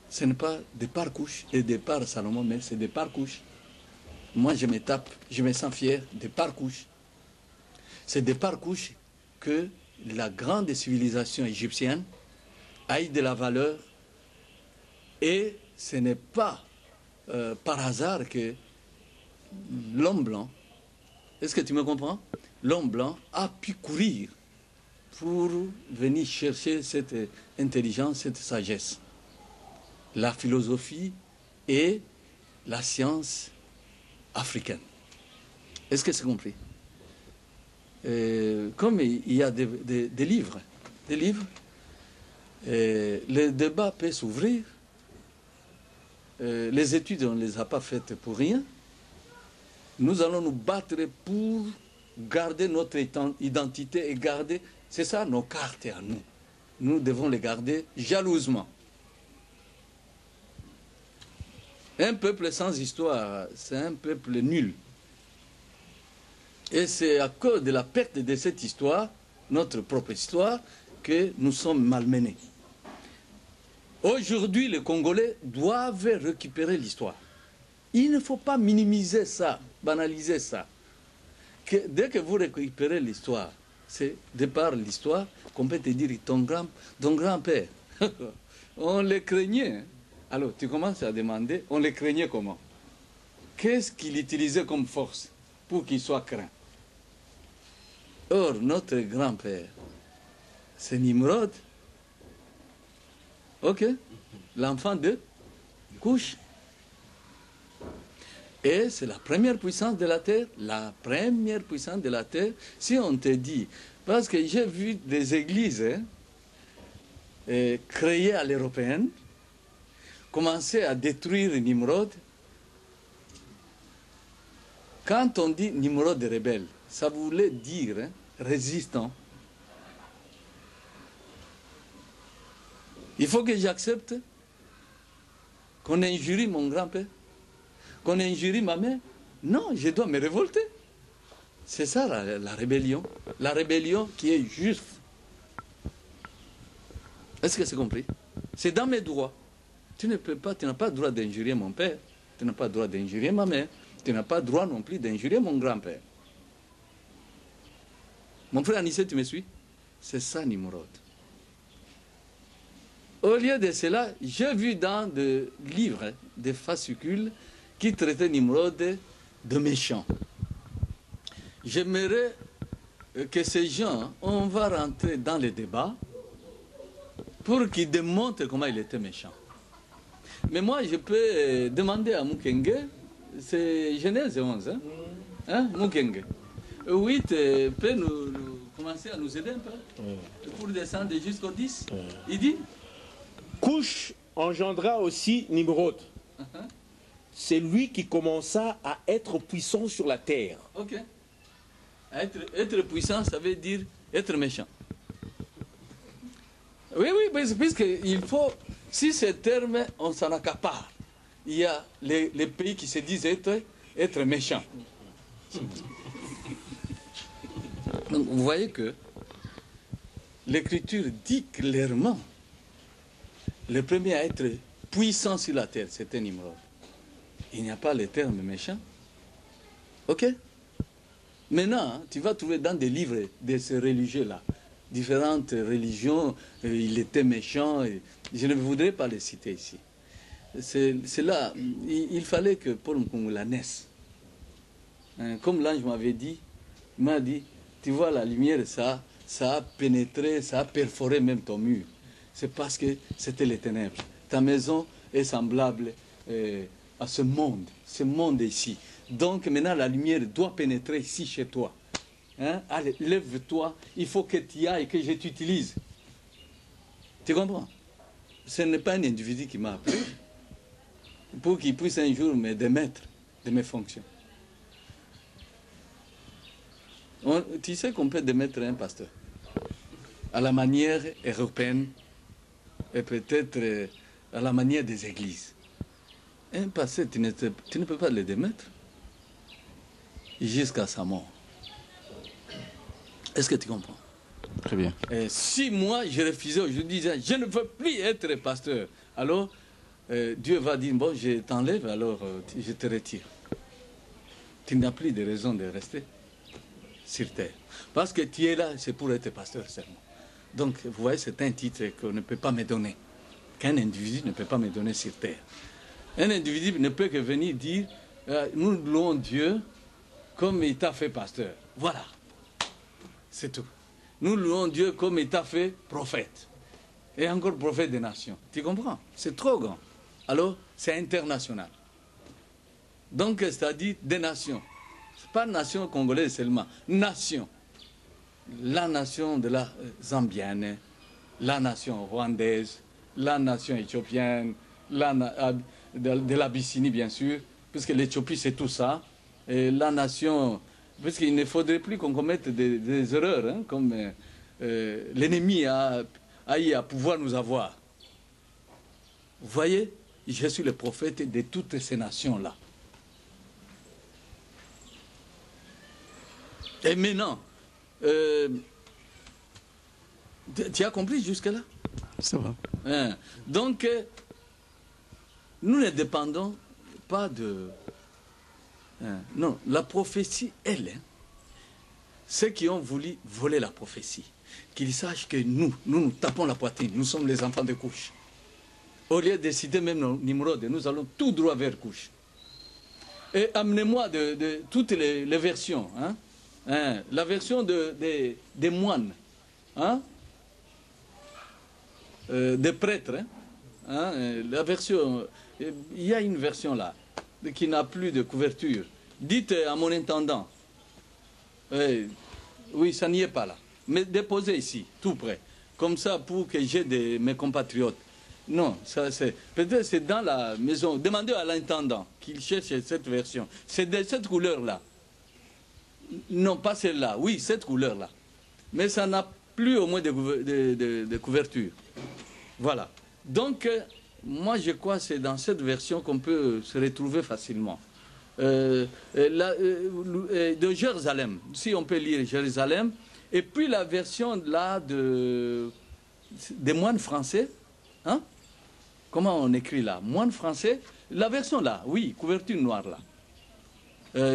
Speaker 3: Ce n'est pas de par couche et de par Salomon, mais c'est de par couche. Moi, je me tape, je me sens fier de par couche. C'est de par couche que la grande civilisation égyptienne a eu de la valeur et ce n'est pas par hasard que l'homme blanc, est-ce que tu me comprends? L'homme blanc a pu courir pour venir chercher cette intelligence, cette sagesse. La philosophie et la science africaine. Est-ce que c'est compris? Comme il y a des livres, le débat peut s'ouvrir. Les études, on ne les a pas faites pour rien. Nous allons nous battre pour garder notre identité et garder, c'est ça nos cartes à nous. Nous devons les garder jalousement. Un peuple sans histoire, c'est un peuple nul. Et c'est à cause de la perte de cette histoire, notre propre histoire, que nous sommes malmenés. Aujourd'hui, les Congolais doivent récupérer l'histoire. Il ne faut pas minimiser ça, banaliser ça. Dès que vous récupérez l'histoire, c'est de par l'histoire qu'on peut te dire ton grand-père. On les craignait. Alors, tu commences à demander, on les craignait comment? Qu'est-ce qu'il utilisait comme force pour qu'il soit craint? Or, notre grand-père, c'est Nimrod. Ok? L'enfant de Couche. Et c'est la première puissance de la terre, la première puissance de la terre. Si on te dit, parce que j'ai vu des églises créées à l'européenne, commencer à détruire Nimrod. Quand on dit Nimrod rebelle, ça voulait dire résistant. Il faut que j'accepte qu'on injurie mon grand-père, qu'on injurie ma mère. Non, je dois me révolter. C'est ça la rébellion. La rébellion qui est juste. Est-ce que c'est compris? C'est dans mes droits. Tu ne peux pas, tu n'as pas le droit d'injurier mon père, tu n'as pas le droit d'injurier ma mère, tu n'as pas le droit non plus d'injurier mon grand-père. Mon frère Anissé, tu me suis? C'est ça Nimrod. Au lieu de cela, j'ai vu dans des livres, des fascicules, qui traitaient Nimrod de méchant. J'aimerais que ces gens, on va rentrer dans les débats pour qu'ils démontrent comment il était méchant. Mais moi, je peux demander à Mukenge, c'est Genèse 11, hein, Mukenge. 8 peut commencer à nous aider un peu pour descendre jusqu'au 10. Il dit
Speaker 4: Couche engendra aussi Nimrod. C'est lui qui commença à être puissant sur la terre.
Speaker 3: Ok. Être puissant, ça veut dire être méchant. Oui, puisqu'il faut, si ce terme, on s'en accapare. Il y a les pays qui se disent être méchants. Donc, vous voyez que l'Écriture dit clairement, le premier à être puissant sur la terre, c'était Nimrod. Il n'y a pas le terme méchant. Ok? Maintenant, tu vas trouver dans des livres de ces religieux-là, différentes religions, il était méchant, et je ne voudrais pas les citer ici. C'est là, il fallait que Paul Nkungu la naisse. Comme l'ange m'avait dit, il m'a dit, tu vois la lumière, ça a pénétré, ça a perforé même ton mur. C'est parce que c'était les ténèbres. Ta maison est semblable à ce monde ici. Donc maintenant la lumière doit pénétrer ici chez toi. Hein? Allez, lève-toi, il faut que tu y ailles, que je t'utilise. Tu comprends? Ce n'est pas un individu qui m'a appelé pour qu'il puisse un jour me démettre de mes fonctions. Tu sais qu'on peut démettre un pasteur à la manière européenne et peut-être à la manière des églises. Un pasteur, tu ne peux pas le démettre jusqu'à sa mort. Est-ce que tu comprends?
Speaker 1: Très bien.
Speaker 3: Et si moi je refusais aujourd'hui, je ne veux plus être pasteur, alors Dieu va dire, bon, je t'enlève, alors je te retire. Tu n'as plus de raison de rester sur terre. Parce que tu es là, c'est pour être pasteur seulement. Donc, vous voyez, c'est un titre qu'on ne peut pas me donner, qu'un individu ne peut pas me donner sur terre. Un individu ne peut que venir dire, nous louons Dieu comme il t'a fait pasteur. Voilà. C'est tout. Nous louons Dieu comme il t'a fait prophète. Et encore prophète des nations. Tu comprends? C'est trop grand. Alors, c'est international. Donc, c'est-à-dire des nations. Ce n'est pas nation congolaise seulement. Nation. La nation de la Zambienne, la nation rwandaise, la nation éthiopienne, de l'Abyssinie, bien sûr, puisque l'Éthiopie, c'est tout ça. Et la nation, puisqu'il ne faudrait plus qu'on commette des erreurs, hein, comme l'ennemi a eu à pouvoir nous avoir. Vous voyez, je suis le prophète de toutes ces nations-là. Et maintenant, tu as compris jusque-là?
Speaker 1: Ça va.
Speaker 3: Hein? Donc, nous ne dépendons pas de... Hein? Non, la prophétie, elle, hein, ceux qui ont voulu voler la prophétie, qu'ils sachent que nous tapons la poitrine, nous sommes les enfants de Couche. Au lieu de citer même Nimrod, nous allons tout droit vers Couche. Et amenez-moi de toutes les versions, hein? Hein, la version des moines, hein, des prêtres, hein, la version, il y a une version là qui n'a plus de couverture. Dites à mon intendant, oui, ça n'y est pas là, mais déposez ici, tout près, comme ça pour que j'ai mes compatriotes. Non, peut-être c'est dans la maison. Demandez à l'intendant qu'il cherche cette version. C'est de cette couleur-là. Non, pas celle-là. Oui, cette couleur-là. Mais ça n'a plus au moins de couverture. Voilà. Donc, moi, je crois que c'est dans cette version qu'on peut se retrouver facilement. De Jérusalem, si on peut lire Jérusalem. Et puis la version là des moines français. Hein? Comment on écrit là? Moines français. La version là, oui, couverture noire là.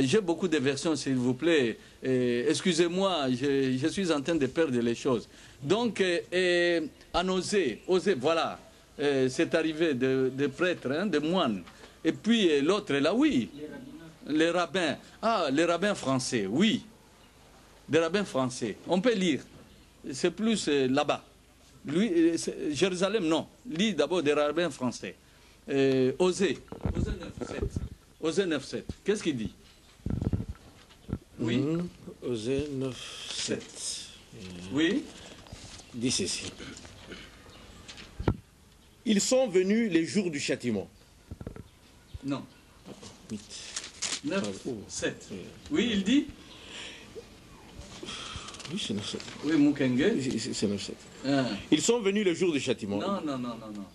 Speaker 3: J'ai beaucoup de versions, s'il vous plaît. Excusez-moi, je suis en train de perdre les choses. Donc, à Osée, voilà. c'est arrivé de prêtres, hein, de moines. Et puis l'autre est là, oui. Les rabbins. Ah, les rabbins français, oui. Des rabbins français. On peut lire. C'est plus là-bas. Lui, Jérusalem, non. Lis d'abord des rabbins français. Osée 9.7. Osée 9.7. Qu'est-ce qu'il dit? Oui.
Speaker 4: Osée 9.7.
Speaker 3: Oui.
Speaker 4: Dit ceci. Ils sont venus les jours du châtiment.
Speaker 3: Non.
Speaker 4: 8.
Speaker 3: 9.7. Oui, il dit?
Speaker 4: Oui, c'est 9.7.
Speaker 3: Oui, Mukenge.
Speaker 4: C'est 9.7.
Speaker 3: Ah.
Speaker 4: Ils sont venus le jour du châtiment.
Speaker 3: Non, non, non, non, non.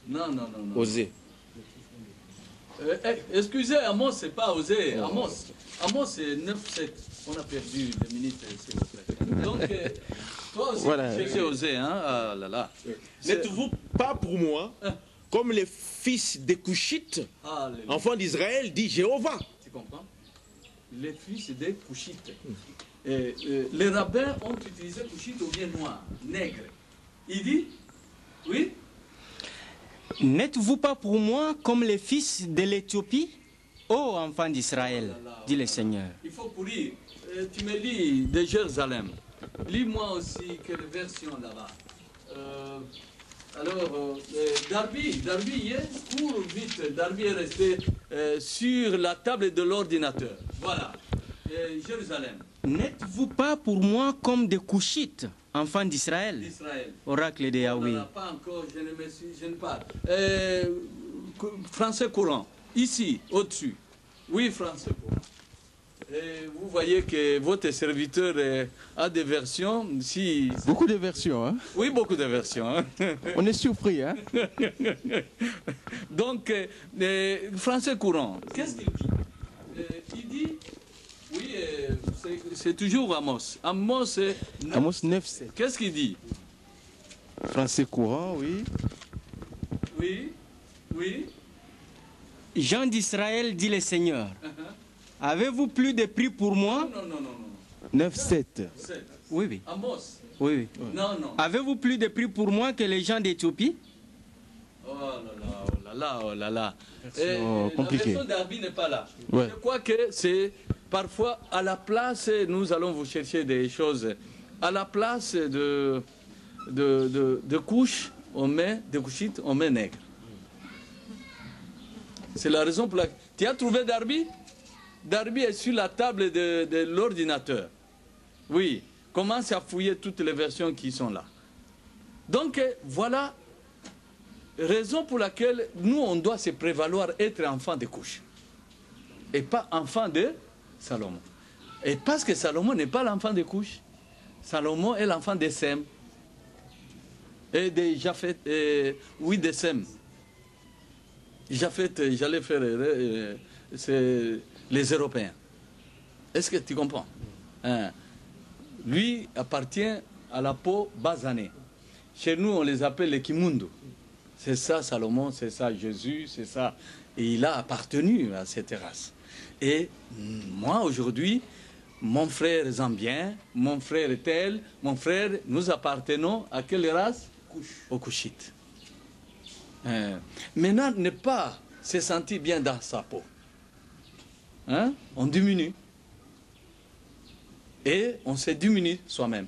Speaker 3: Non, non, non, non.
Speaker 4: Osée.
Speaker 3: Excusez, Amos, c'est pas Osée. Amos. Amos, c'est 9.7. On a perdu 2 minutes, s'il vous plaît. Donc, toi aussi,
Speaker 1: Voilà.
Speaker 3: tu sais Osée, hein? Ah là là.
Speaker 4: N'êtes-vous pas pour moi comme les fils des Couchites,
Speaker 3: Alléluia.
Speaker 4: enfants d'Israël, dit Jéhovah.
Speaker 3: Tu comprends? Les fils des Couchites. Les rabbins ont utilisé Couchite au bien noir, nègre. Il dit, oui,
Speaker 5: N'êtes-vous pas pour moi comme les fils de l'Éthiopie, ô enfants d'Israël, dit le Seigneur.
Speaker 3: il faut pourrir. Tu me lis de Jérusalem. Lis-moi aussi quelle version là-bas. Alors, Darby y est, cours vite. Darby est resté sur la table de l'ordinateur. Voilà. Jérusalem,
Speaker 5: N'êtes-vous pas pour moi comme des Couchites, enfants d'Israël,
Speaker 3: Israël.
Speaker 5: oracle de
Speaker 3: On
Speaker 5: Yahweh.
Speaker 3: n'en a pas encore, je ne parle. Français courant, ici, au-dessus. Oui, français courant. Et vous voyez que votre serviteur a des versions. Si...
Speaker 1: Beaucoup de versions, hein?
Speaker 3: Oui, beaucoup de versions. Hein.
Speaker 1: On est surpris, hein?
Speaker 3: Donc, français courant, qu'est-ce qu'il dit? Il dit, oui, c'est toujours Amos. Amos,
Speaker 1: Amos 9.7.
Speaker 3: qu'est-ce qu'il dit?
Speaker 1: Français courant, oui.
Speaker 3: Oui, oui.
Speaker 5: Gens d'Israël, dit le Seigneur. Avez-vous plus de prix pour moi?
Speaker 3: Non, non, non, non.
Speaker 1: 9.7.
Speaker 3: C'est
Speaker 5: Oui, oui.
Speaker 3: Amos.
Speaker 5: Oui, oui.
Speaker 3: Non, non.
Speaker 5: Avez-vous plus de prix pour moi que les gens d'Éthiopie?
Speaker 3: Oh là là, oh là là, oh là là.
Speaker 1: compliqué.
Speaker 3: La version d'Arbi n'est pas là.
Speaker 1: Ouais.
Speaker 3: Je crois que c'est parfois à la place, nous allons vous chercher des choses, à la place de couches, on met, de couchites, on met nègre. C'est la raison pour laquelle... Tu as trouvé Darby? Darby est sur la table de l'ordinateur. Oui, commence à fouiller toutes les versions qui sont là. Donc, voilà raison pour laquelle nous, on doit se prévaloir être enfant de couche. Et pas enfant de Salomon. Et parce que Salomon n'est pas l'enfant de couche. Salomon est l'enfant de Sem. Et de Japhet, oui, de Sem. Japhet, j'allais faire... c'est les Européens. Est-ce que tu comprends? Hein? Lui appartient à la peau basanée. Chez nous, on les appelle les Kimundu. C'est ça Salomon, c'est ça Jésus, c'est ça. Et il a appartenu à cette race. Et moi, aujourd'hui, mon frère Zambien, mon frère tel, mon frère, nous appartenons à quelle race? Aux Couchites. Maintenant, ne pas se sentir bien dans sa peau. Hein? On diminue. Et on se diminue soi-même.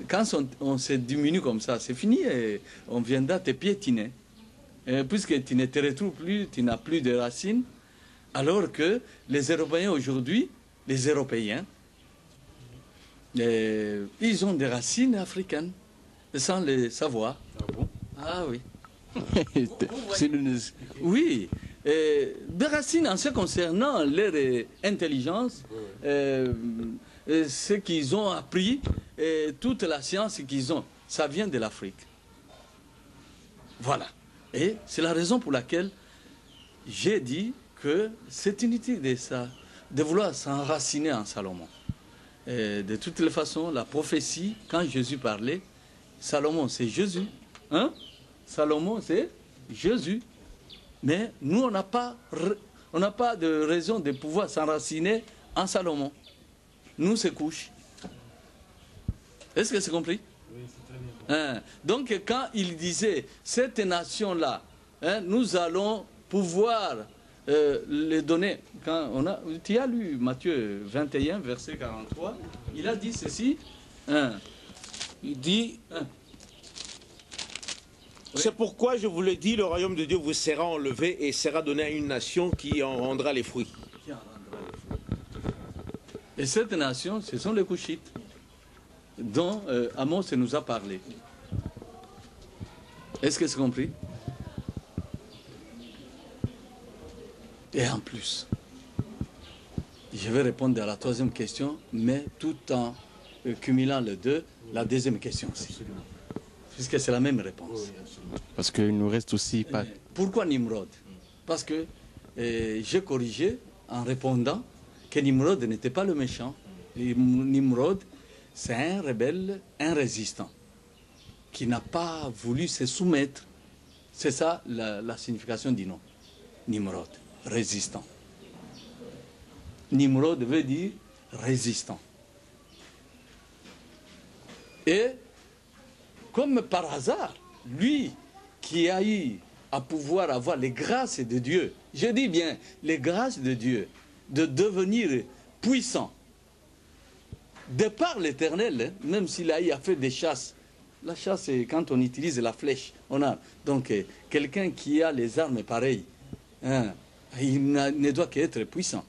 Speaker 3: Quand on se diminue comme ça, c'est fini. Et on viendra te piétiner. Puisque tu ne te retrouves plus, tu n'as plus de racines. Alors que les Européens aujourd'hui, les Européens, ils ont des racines africaines, sans le savoir.
Speaker 2: Ah bon?
Speaker 3: Ah oui.
Speaker 1: C'est une-
Speaker 3: Oui, des racines en ce concernant leur intelligence, ce qu'ils ont appris, toute la science qu'ils ont, ça vient de l'Afrique. Voilà. Et c'est la raison pour laquelle j'ai dit que c'est inutile de vouloir s'enraciner en Salomon. De toutes les façons, la prophétie, quand Jésus parlait, Salomon c'est Jésus. Hein? Salomon c'est Jésus. Mais nous, on n'a pas de raison de pouvoir s'enraciner en Salomon. Nous, c'est couche. Est-ce que c'est compris?
Speaker 2: Oui, c'est très bien.
Speaker 3: Hein. Donc quand il disait, cette nation-là, hein, nous allons pouvoir les donner. Quand tu as lu Matthieu 21, verset 43, il a dit ceci. Hein.
Speaker 4: Il dit,
Speaker 3: Hein.
Speaker 4: c'est pourquoi je vous le dis, le royaume de Dieu vous sera enlevé et sera donné à une nation qui en rendra les fruits.
Speaker 3: Et cette nation, ce sont les Couchites, dont Amos nous a parlé. Est-ce que c'est compris? Et en plus, je vais répondre à la troisième question, mais tout en cumulant les deux, la deuxième question aussi. Puisque c'est la même réponse.
Speaker 1: Parce qu'il nous reste aussi pas...
Speaker 3: Pourquoi Nimrod? Parce que j'ai corrigé en répondant que Nimrod n'était pas le méchant. Nimrod, c'est un rebelle, un résistant, qui n'a pas voulu se soumettre. C'est ça la signification du nom. Nimrod, résistant. Nimrod veut dire résistant. Et comme par hasard, lui qui a eu à pouvoir avoir les grâces de Dieu, je dis bien les grâces de Dieu, de devenir puissant, de par l'Éternel, hein, même s'il a eu à faire des chasses. La chasse, c'est quand on utilise la flèche. On a donc quelqu'un qui a les armes pareilles, hein, il ne doit qu'être puissant.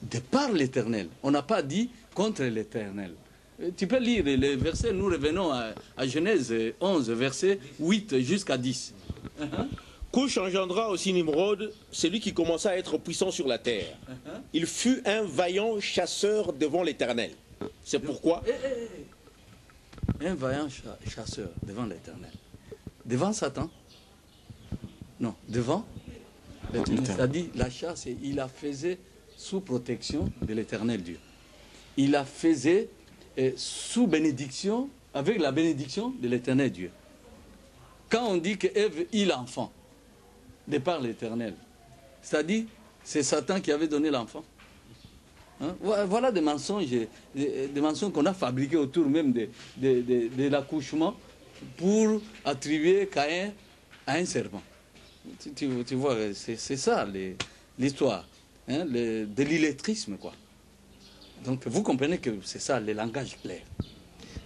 Speaker 3: De par l'Éternel. On n'a pas dit contre l'Éternel. Tu peux lire les versets, nous revenons à Genèse 11, versets 8 jusqu'à 10.
Speaker 4: Couche engendra aussi Nimrod, celui qui commença à être puissant sur la terre. Il fut un vaillant chasseur devant l'Éternel. C'est pourquoi...
Speaker 3: Un vaillant chasseur devant l'Éternel. Devant Satan? Non, devant l'Éternel. C'est-à-dire la chasse, il la faisait sous protection de l'Éternel Dieu. Il la faisait sous bénédiction, avec la bénédiction de l'Éternel Dieu. Quand on dit que Ève eut l'enfant, de par l'Éternel, c'est-à-dire c'est Satan qui avait donné l'enfant. Hein? Voilà des mensonges qu'on a fabriqués autour même de l'accouchement pour attribuer Caïn à un serpent. Tu vois, c'est ça l'histoire, hein, de l'illettrisme, quoi. Donc vous comprenez que c'est ça, le langage clair.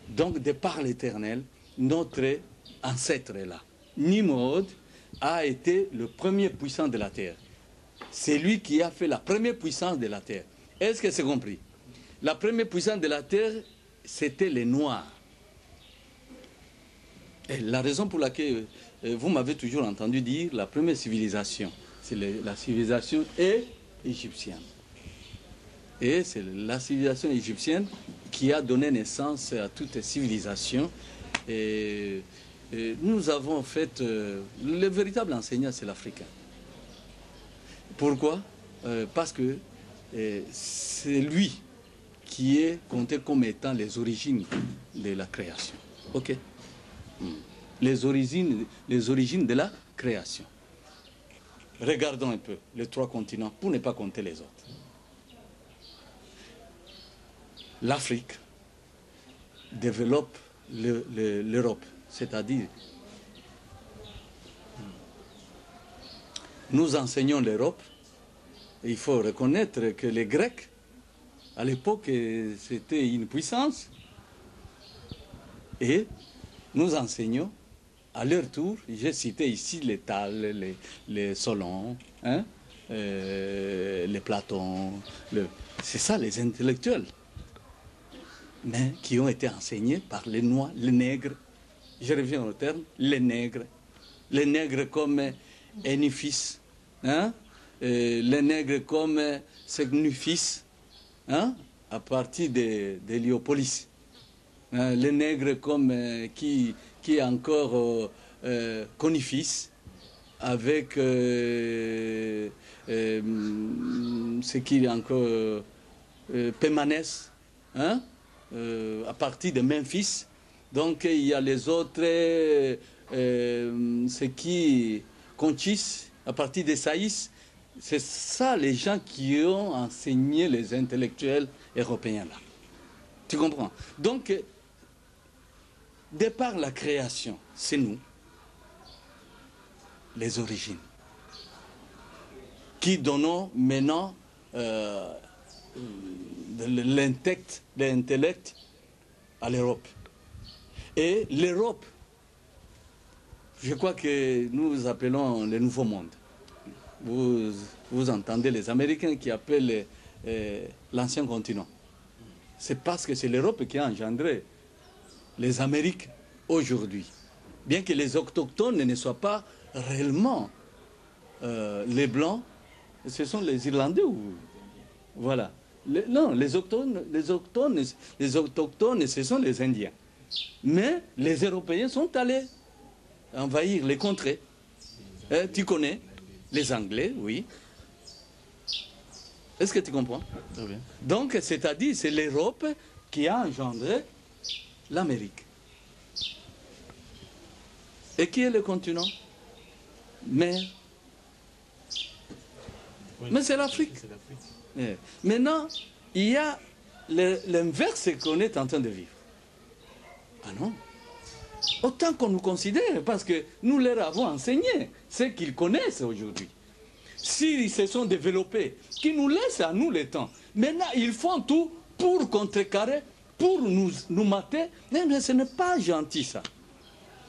Speaker 3: Donc de par l'Éternel, notre ancêtre est là. Nimrod a été le premier puissant de la terre. C'est lui qui a fait la première puissance de la terre. Est-ce que c'est compris? La première puissance de la terre, c'était les Noirs. Et la raison pour laquelle vous m'avez toujours entendu dire la première civilisation, c'est la civilisation égyptienne. Et c'est la civilisation égyptienne qui a donné naissance à toute civilisation. Et nous avons fait... le véritable enseignant, c'est l'Africain. Pourquoi? Parce que c'est lui qui est compté comme étant les origines de la création. OK? Les origines de la création. Regardons un peu les trois continents pour ne pas compter les autres. L'Afrique développe l'Europe, c'est-à-dire nous enseignons l'Europe. Il faut reconnaître que les Grecs, à l'époque, c'était une puissance. Et nous enseignons à leur tour, j'ai cité ici les Thalles, les Solon, hein, les Platon, c'est ça les intellectuels, mais qui ont été enseignés par les Noirs, les nègres. Je reviens au terme, les nègres comme Énifis, hein, les nègres comme Segnufis, hein, à partir de Héliopolis. Les nègres comme qui encore Conifis, avec ce qui est encore Pémanès, hein, à partir de Memphis. Donc il y a les autres, ce qui Conchis, à partir de Saïs. C'est ça les gens qui ont enseigné les intellectuels européens là. Tu comprends? Donc de par la création, c'est nous, les origines, qui donnons maintenant l'intellect à l'Europe. Et l'Europe, je crois que nous appelons le Nouveau Monde. Vous entendez les Américains qui appellent l'ancien continent. C'est parce que c'est l'Europe qui a engendré les Amériques aujourd'hui. Bien que les autochtones ne soient pas réellement les Blancs, ce sont les Irlandais ou... Voilà. Non, les autochtones, ce sont les Indiens. Mais les Européens sont allés envahir les contrées. Tu connais les Anglais, oui. Est-ce que tu comprends?
Speaker 1: Très bien.
Speaker 3: Donc, c'est-à-dire, c'est l'Europe qui a engendré l'Amérique. Et qui est le continent? Mais c'est l'Afrique. Maintenant, il y a l'inverse qu'on est en train de vivre. Ah non. Autant qu'on nous considère, parce que nous leur avons enseigné ce qu'ils connaissent aujourd'hui. S'ils se sont développés, qu'ils nous laissent à nous le temps. Maintenant, ils font tout pour contrecarrer, pour nous mater. Mais ce n'est pas gentil, ça.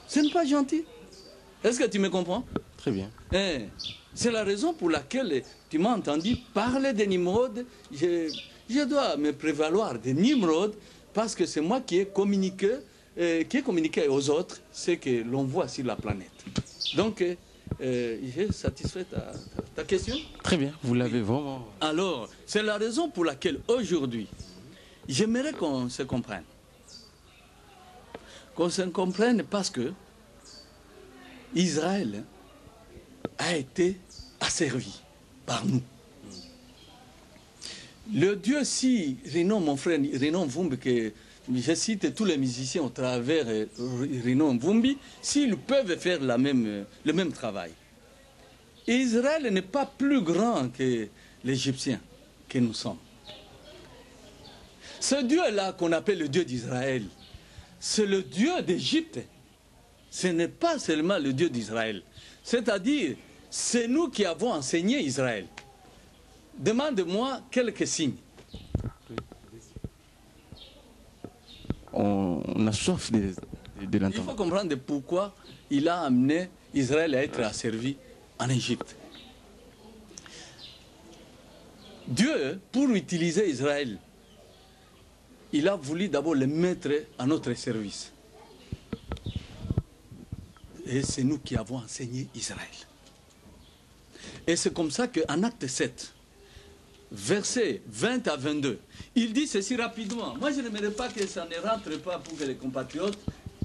Speaker 3: Ce n'est pas gentil. Est-ce que tu me comprends?
Speaker 1: Très bien.
Speaker 3: C'est la raison pour laquelle tu m'as entendu parler de Nimrod. Je dois me prévaloir de Nimrod parce que c'est moi qui ai communiqué aux autres ce que l'on voit sur la planète. Donc, j'ai satisfait ta question?
Speaker 1: Très bien, vous l'avez vraiment...
Speaker 3: Alors, c'est la raison pour laquelle aujourd'hui, j'aimerais qu'on se comprenne. Qu'on se comprenne parce que Israël a été asservi par nous. Le Dieu, si Rino, mon frère, Rino Mvumbi, que je cite tous les musiciens au travers Rino Mvumbi, s'ils peuvent faire le même travail. Israël n'est pas plus grand que l'Égyptien que nous sommes. Ce Dieu-là qu'on appelle le Dieu d'Israël, c'est le Dieu d'Égypte. Ce n'est pas seulement le Dieu d'Israël. C'est-à-dire, c'est nous qui avons enseigné Israël. Demande-moi quelques signes.
Speaker 1: On a soif de l'entendre.
Speaker 3: Il faut comprendre pourquoi il a amené Israël à être asservi en Égypte. Dieu, pour utiliser Israël, il a voulu d'abord le mettre à notre service. Et c'est nous qui avons enseigné Israël. Et c'est comme ça qu'en acte 7, versets 20 à 22, il dit ceci rapidement. Moi, je n'aimerais pas que ça ne rentre pas pour que les compatriotes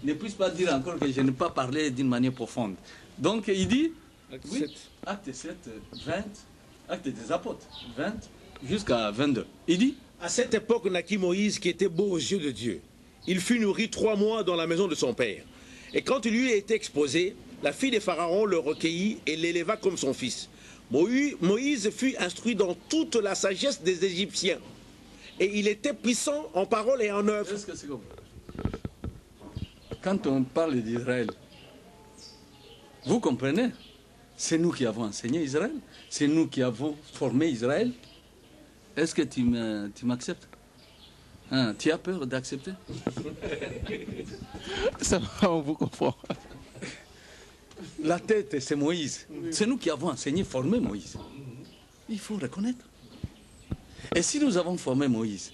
Speaker 3: ne puissent pas dire encore que je n'ai pas parlé d'une manière profonde. Donc, il dit,
Speaker 4: Acte
Speaker 3: oui,
Speaker 4: 7.
Speaker 3: acte 7, 20, acte des apôtres, 20 jusqu'à 22. Il dit,
Speaker 4: À cette époque naquit Moïse qui était beau aux yeux de Dieu. Il fut nourri 3 mois dans la maison de son père. Et quand il lui a été exposé, la fille de Pharaon le recueillit et l'éleva comme son fils. Moïse fut instruit dans toute la sagesse des Égyptiens. Et il était puissant en parole et en œuvre.
Speaker 3: est-ce que c'est comme quand on parle d'Israël, vous comprenez? C'est nous qui avons enseigné Israël. C'est nous qui avons formé Israël. Est-ce que tu m'acceptes? Hein, tu as peur d'accepter?
Speaker 1: Ça va, on vous comprend.
Speaker 3: La tête, c'est Moïse. C'est nous qui avons enseigné, formé Moïse. Il faut reconnaître. Et si nous avons formé Moïse,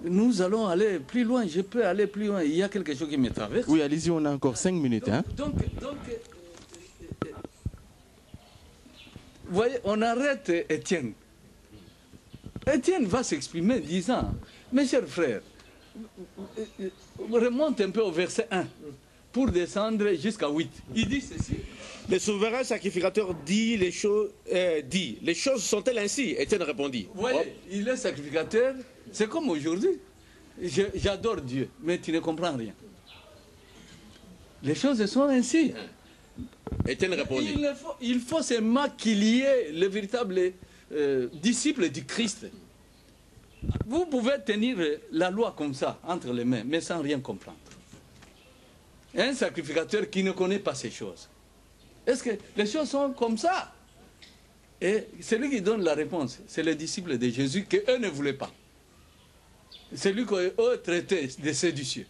Speaker 3: nous allons aller plus loin. Je peux aller plus loin. Il y a quelque chose qui me traverse.
Speaker 1: Oui, allez-y, on a encore 5 minutes. Hein?
Speaker 3: Donc, vous voyez, on arrête Étienne. Étienne va s'exprimer disant, mes chers frères, remonte un peu au verset 1 pour descendre jusqu'à 8. Il dit ceci.
Speaker 4: Le souverain sacrificateur dit les choses sont-elles ainsi? Étienne répondit.
Speaker 3: Vous voyez, il est sacrificateur, c'est comme aujourd'hui. J'adore Dieu, mais tu ne comprends rien. Les choses sont ainsi.
Speaker 4: Étienne répondit.
Speaker 3: Il faut seulement qu'il y ait le véritable disciple du Christ. Vous pouvez tenir la loi comme ça, entre les mains, mais sans rien comprendre. Un sacrificateur qui ne connaît pas ces choses. Est-ce que les choses sont comme ça? Et celui qui donne la réponse, c'est les disciples de Jésus qu'eux ne voulaient pas. C'est lui qu'eux traitaient de séditieux.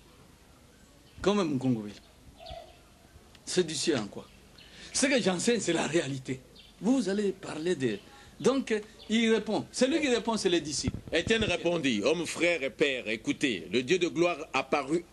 Speaker 3: Comme Mukungubile. Séditieux en quoi? Ce que j'enseigne, c'est la réalité. Vous allez parler de... Donc, il répond. Celui qui répond, c'est les disciples.
Speaker 4: Étienne répondit, homme, frère et père, écoutez, le Dieu de gloire apparut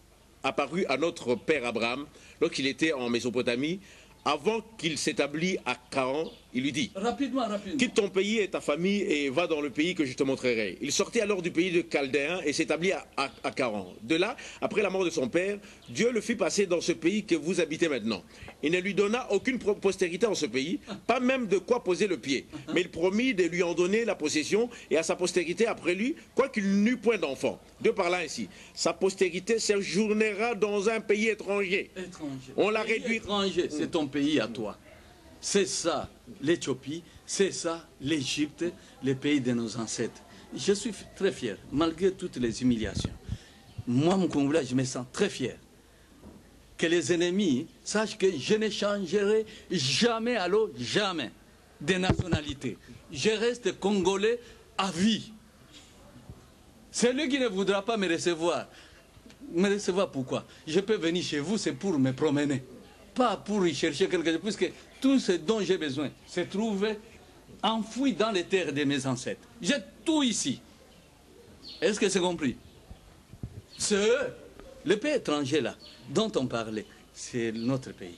Speaker 4: à notre père Abraham lorsqu'il était en Mésopotamie. Avant qu'il s'établisse à Canaan, il lui dit,
Speaker 3: Rapidement.
Speaker 4: quitte ton pays et ta famille et va dans le pays que je te montrerai. Il sortit alors du pays de Chaldéens et s'établit à Canaan. De là, après la mort de son père, Dieu le fit passer dans ce pays que vous habitez maintenant. Il ne lui donna aucune postérité en ce pays, pas même de quoi poser le pied. Mais il promit de lui en donner la possession et à sa postérité après lui, quoiqu'il n'eût point d'enfant. Dieu parla ainsi, sa postérité séjournera dans un pays étranger. On la réduit.
Speaker 3: Étranger, c'est ton pays à toi. C'est ça l'Éthiopie, c'est ça l'Égypte, les pays de nos ancêtres. Je suis très fier, malgré toutes les humiliations. Moi, mon Congolais, je me sens très fier. Que les ennemis sachent que je ne changerai jamais à l'eau, jamais, de nationalité. Je reste Congolais à vie. Celui qui ne voudra pas me recevoir pourquoi? Je peux venir chez vous, c'est pour me promener. Pas pour y chercher quelque chose, puisque tout ce dont j'ai besoin se trouve enfoui dans les terres de mes ancêtres. J'ai tout ici. Est-ce que c'est compris? C'est eux, le pays étranger là, dont on parlait, c'est notre pays.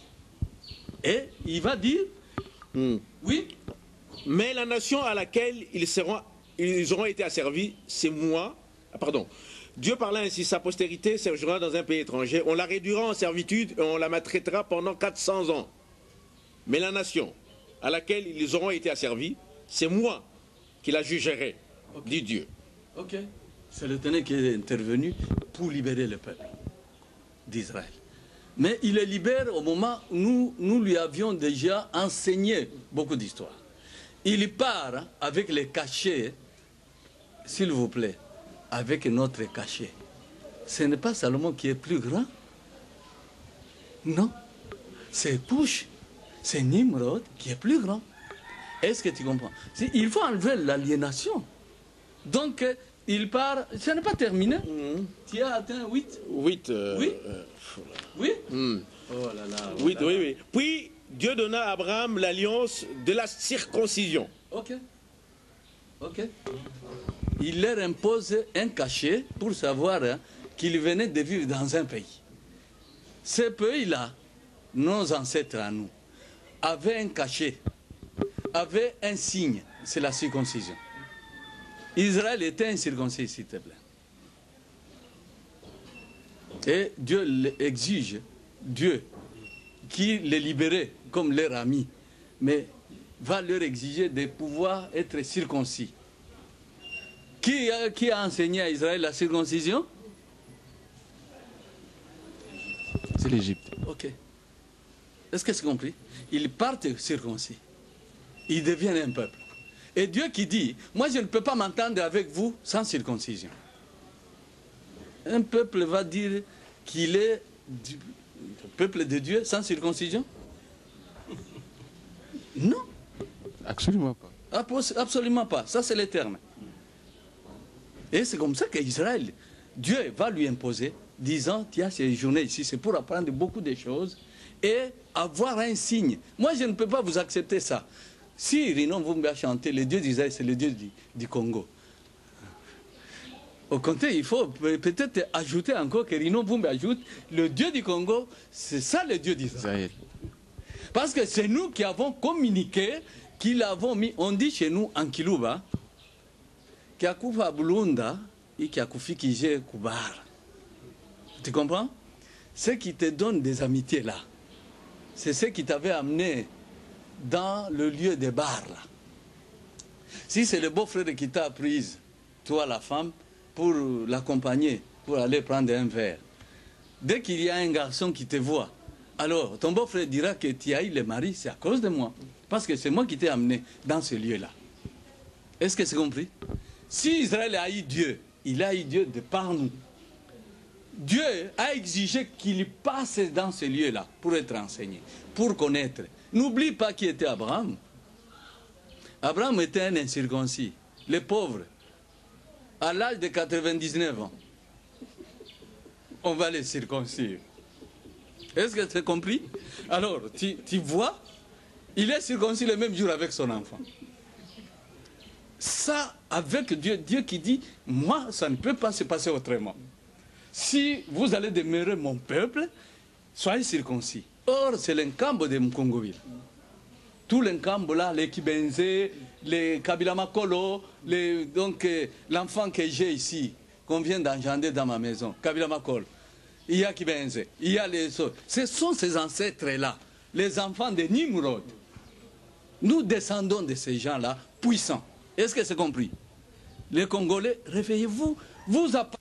Speaker 3: Et il va dire, oui.
Speaker 4: Mais la nation à laquelle ils auront été asservis, c'est moi. Pardon. Dieu parla ainsi, sa postérité séjournera dans un pays étranger, on la réduira en servitude et on la maltraitera pendant 400 ans. Mais la nation à laquelle ils auront été asservis, c'est moi qui la jugerai, dit Dieu.
Speaker 3: Ok. C'est l'Éternel qui est intervenu pour libérer le peuple d'Israël. Mais il le libère au moment où nous lui avions déjà enseigné beaucoup d'histoires. Il part avec les cachets, s'il vous plaît, avec notre cachet. Ce n'est pas Salomon qui est plus grand. Non. C'est Cush, c'est Nimrod qui est plus grand. Est-ce que tu comprends? Il faut enlever l'aliénation. Donc, il part... Ce n'est pas terminé. Tu as atteint 8?
Speaker 4: 8.
Speaker 3: Oui. Oui. Oh là là.
Speaker 4: 8, oui. Puis, Dieu donna à Abraham l'alliance de la circoncision.
Speaker 3: Ok. Il leur impose un cachet pour savoir qu'ils venaient de vivre dans un pays. Ce pays-là, nos ancêtres à nous, avaient un cachet, avaient un signe, c'est la circoncision. Israël était incirconcis, s'il te plaît. Et Dieu exige, Dieu, qui les libérait comme leur ami, mais va leur exiger de pouvoir être circoncis. Qui a enseigné à Israël la circoncision?
Speaker 1: C'est l'Égypte.
Speaker 3: Ok. Est-ce que c'est compris? Ils partent circoncis. Ils deviennent un peuple. Et Dieu qui dit, moi je ne peux pas m'entendre avec vous sans circoncision. Un peuple va dire qu'il est du peuple de Dieu sans circoncision? Non.
Speaker 1: Absolument pas.
Speaker 3: Absolument pas. Ça, c'est les termes. Et c'est comme ça qu'Israël, Dieu va lui imposer, disant, tiens, ces journées ici, c'est pour apprendre beaucoup de choses et avoir un signe. Moi, je ne peux pas vous accepter ça. Si Rinon Vumbi a chanté, le Dieu d'Israël, c'est le Dieu du Congo. Au contraire, il faut peut-être ajouter encore que Rinon Vumbi ajoute, le Dieu du Congo, c'est ça le Dieu d'Israël. Parce que c'est nous qui avons communiqué, qui l'avons mis, on dit chez nous en Kiluba, qui a kufa Bulunda et qui a kufi Kije Kubar. Tu comprends? Ce qui te donne des amitiés là, c'est ce qui t'avait amené dans le lieu des bars là. Si c'est le beau-frère qui t'a prise, toi la femme, pour l'accompagner, pour aller prendre un verre, dès qu'il y a un garçon qui te voit, alors ton beau-frère dira que tu as eu le mari, c'est à cause de moi. Parce que c'est moi qui t'ai amené dans ce lieu-là. Est-ce que c'est compris? Si Israël a eu Dieu, il a eu Dieu de par nous. Dieu a exigé qu'il passe dans ces lieux-là pour être enseigné, pour connaître. N'oublie pas qui était Abraham. Abraham était un incirconcis, le pauvre, à l'âge de 99 ans. On va les circoncire. Est-ce que tu as compris? Alors, tu vois, il est circoncis le même jour avec son enfant. Ça, avec Dieu, Dieu qui dit, moi, ça ne peut pas se passer autrement. Si vous allez demeurer mon peuple, soyez circoncis. Or, c'est l'encambo de Mkongowil. Tout l'encambo là, les Kibenze, les Kabila Makolo, donc l'enfant que j'ai ici, qu'on vient d'engendrer dans ma maison, Kabila Makolo. Il y a Kibenze, il y a les autres. Ce sont ces ancêtres-là, les enfants de Nimrod. Nous descendons de ces gens-là puissants. Est-ce que c'est compris? Les Congolais, réveillez-vous, vous apportez